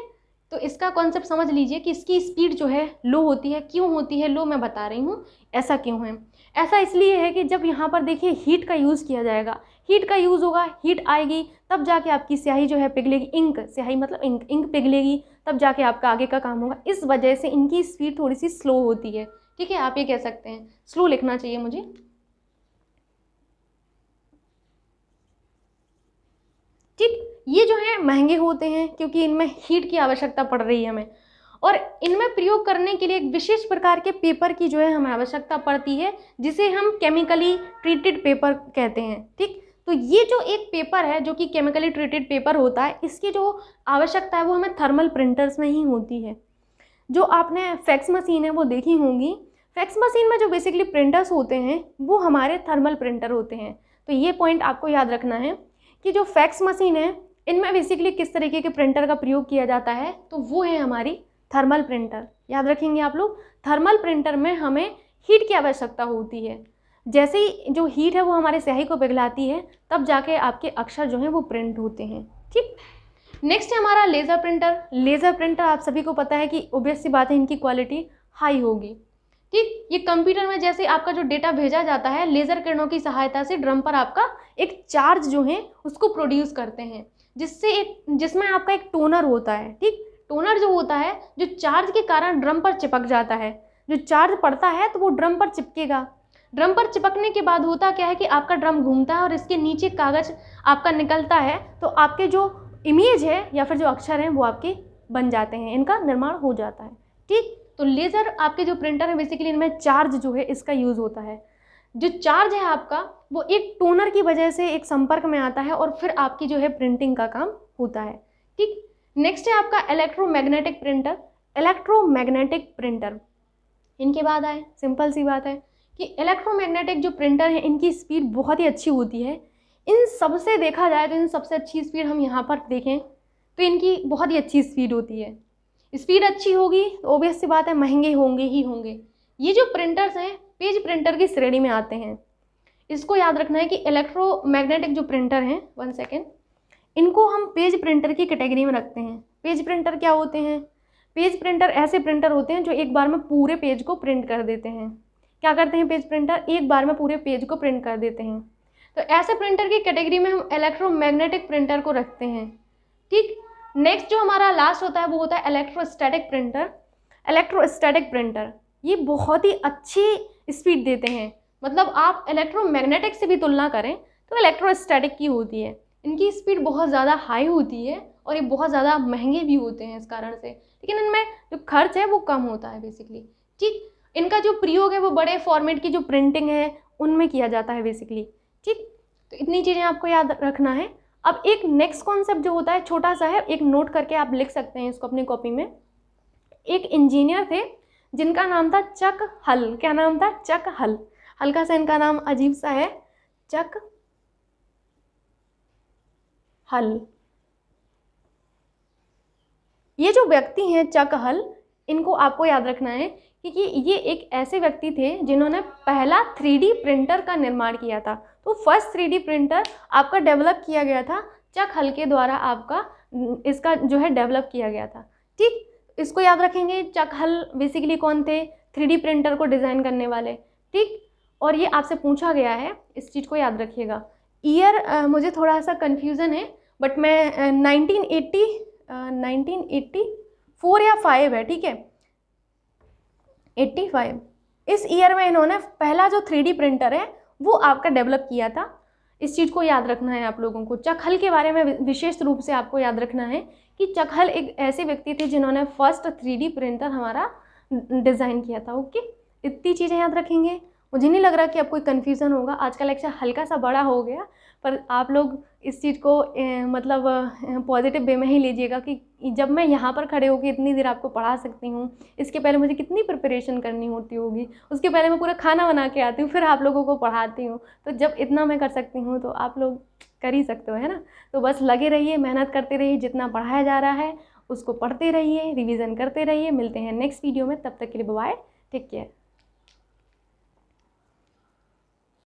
तो इसका कॉन्सेप्ट समझ लीजिए कि इसकी स्पीड जो है लो होती है। क्यों होती है लो? मैं बता रही हूँ ऐसा क्यों है। ऐसा इसलिए है कि जब यहाँ पर देखिए हीट का यूज़ किया जाएगा, हीट का यूज़ होगा, हीट आएगी तब जाके आपकी स्याही जो है पिघलेगी। इंक, स्याही मतलब इंक पिघलेगी, तब जाके आपका आगे का काम होगा। इस वजह से इनकी स्पीड थोड़ी सी स्लो होती है। ठीक है, आप ये कह सकते हैं, स्लो लिखना चाहिए मुझे। ठीक। ये जो है महंगे होते हैं क्योंकि इनमें हीट की आवश्यकता पड़ रही है हमें, और इनमें प्रयोग करने के लिए एक विशेष प्रकार के पेपर की जो है हमें आवश्यकता पड़ती है, जिसे हम केमिकली ट्रीटेड पेपर कहते हैं। ठीक, तो ये जो एक पेपर है जो कि केमिकली ट्रीटेड पेपर होता है, इसकी जो आवश्यकता है वो हमें थर्मल प्रिंटर्स में ही होती है। जो आपने फैक्स मशीन है वो देखी होंगी, फैक्स मशीन में जो बेसिकली प्रिंटर्स होते हैं वो हमारे थर्मल प्रिंटर होते हैं। तो ये पॉइंट आपको याद रखना है कि जो फैक्स मशीन है इनमें बेसिकली किस तरीके के प्रिंटर का प्रयोग किया जाता है, तो वो है हमारी थर्मल प्रिंटर। याद रखेंगे आप लोग, थर्मल प्रिंटर में हमें हीट की आवश्यकता होती है। जैसे ही जो हीट है वो हमारे स्याही को पिघलाती है, तब जाके आपके अक्षर जो हैं वो प्रिंट होते हैं। ठीक, नेक्स्ट है हमारा लेज़र प्रिंटर। लेज़र प्रिंटर आप सभी को पता है कि ऑब्वियस सी बात है इनकी क्वालिटी हाई होगी। ठीक, ये कंप्यूटर में जैसे आपका जो डेटा भेजा जाता है, लेज़र किरणों की सहायता से ड्रम पर आपका एक चार्ज जो है उसको प्रोड्यूस करते हैं, जिसमें आपका एक टोनर होता है। ठीक, टोनर जो होता है जो चार्ज के कारण ड्रम पर चिपक जाता है। जो चार्ज पड़ता है तो वो ड्रम पर चिपकेगा। ड्रम पर चिपकने के बाद होता क्या है कि आपका ड्रम घूमता है और इसके नीचे कागज़ आपका निकलता है, तो आपके जो इमेज है या फिर जो अक्षर हैं वो आपके बन जाते हैं, इनका निर्माण हो जाता है। ठीक, तो लेज़र आपके जो प्रिंटर है बेसिकली इनमें चार्ज जो है इसका यूज़ होता है। जो चार्ज है आपका वो एक टोनर की वजह से एक संपर्क में आता है और फिर आपकी जो है प्रिंटिंग का काम होता है। ठीक, नेक्स्ट है आपका इलेक्ट्रोमैग्नेटिक प्रिंटर। इलेक्ट्रोमैग्नेटिक प्रिंटर इनके बाद आए, सिंपल सी बात है कि इलेक्ट्रोमैग्नेटिक जो प्रिंटर है इनकी स्पीड बहुत ही अच्छी होती है। इन सबसे देखा जाए तो इन सबसे अच्छी स्पीड हम यहाँ पर देखें तो इनकी बहुत ही अच्छी स्पीड होती है। स्पीड अच्छी होगी तो ऑब्वियस सी बात है महंगे होंगे ही होंगे। ये जो प्रिंटर्स हैं पेज प्रिंटर की श्रेणी में आते हैं। इसको याद रखना है कि इलेक्ट्रोमैग्नेटिक जो प्रिंटर हैं, 1 सेकेंड, इनको हम पेज प्रिंटर की कैटेगरी में रखते हैं। पेज प्रिंटर क्या होते हैं? पेज प्रिंटर ऐसे प्रिंटर होते हैं जो एक बार में पूरे पेज को प्रिंट कर देते हैं। क्या करते हैं पेज प्रिंटर? एक बार में पूरे पेज को प्रिंट कर देते हैं। तो ऐसे प्रिंटर की कैटेगरी में हम इलेक्ट्रोमैग्नेटिक प्रिंटर को रखते हैं। ठीक, नेक्स्ट जो हमारा लास्ट होता है वो होता है इलेक्ट्रोस्टैटिक प्रिंटर। इलेक्ट्रोस्टैटिक प्रिंटर ये बहुत ही अच्छी स्पीड देते हैं, मतलब आप इलेक्ट्रोमैग्नेटिक से भी तुलना करें तो इलेक्ट्रोस्टैटिक की होती है। इनकी स्पीड बहुत ज़्यादा हाई होती है और ये बहुत ज़्यादा महंगे भी होते हैं इस कारण से, लेकिन इनमें जो खर्च है वो कम होता है बेसिकली। ठीक, इनका जो प्रयोग है वो बड़े फॉर्मेट की जो प्रिंटिंग है उनमें किया जाता है बेसिकली। ठीक, तो इतनी चीज़ें आपको याद रखना है। अब एक नेक्स्ट कॉन्सेप्ट जो होता है छोटा सा है, एक नोट करके आप लिख सकते हैं इसको अपनी कॉपी में। एक इंजीनियर थे जिनका नाम था चक हल। क्या नाम था? चक हल। हल्का सा इनका नाम अजीब सा है, चक हल। ये जो व्यक्ति हैं चक हल, इनको आपको याद रखना है क्योंकि ये एक ऐसे व्यक्ति थे जिन्होंने पहला 3D प्रिंटर का निर्माण किया था। तो फर्स्ट 3D प्रिंटर आपका डेवलप किया गया था चक हल के द्वारा, आपका इसका जो है डेवलप किया गया था। ठीक, इसको याद रखेंगे। चक हल बेसिकली कौन थे? 3D प्रिंटर को डिज़ाइन करने वाले। ठीक, और ये आपसे पूछा गया है, इस चीज़ को याद रखिएगा। ईयर मुझे थोड़ा सा कन्फ्यूज़न है, बट मैं 1984 या 5 है, ठीक है, 85 इस ईयर में इन्होंने पहला जो 3D प्रिंटर है वो आपका डेवलप किया था। इस चीज़ को याद रखना है आप लोगों को। चक हल के बारे में विशेष रूप से आपको याद रखना है कि चक हल एक ऐसे व्यक्ति थे जिन्होंने फर्स्ट 3D प्रिंटर हमारा डिज़ाइन किया था। ओके, इतनी चीज़ें याद रखेंगे। मुझे नहीं लग रहा कि अब कोई कन्फ्यूज़न होगा। आज का लेक्चर हल्का सा बड़ा हो गया, पर आप लोग इस चीज़ को मतलब पॉजिटिव वे में ही लीजिएगा कि जब मैं यहाँ पर खड़े होकर इतनी देर आपको पढ़ा सकती हूँ, इसके पहले मुझे कितनी प्रिपरेशन करनी होती होगी, उसके पहले मैं पूरा खाना बना के आती हूँ, फिर आप लोगों को पढ़ाती हूँ। तो जब इतना मैं कर सकती हूँ तो आप लोग कर ही सकते हो, है ना। तो बस लगे रहिए, मेहनत करते रहिए, जितना पढ़ाया जा रहा है उसको पढ़ते रहिए, रिविज़न करते रहिए। मिलते हैं नेक्स्ट वीडियो में, तब तक के लिए बाय, टेक केयर।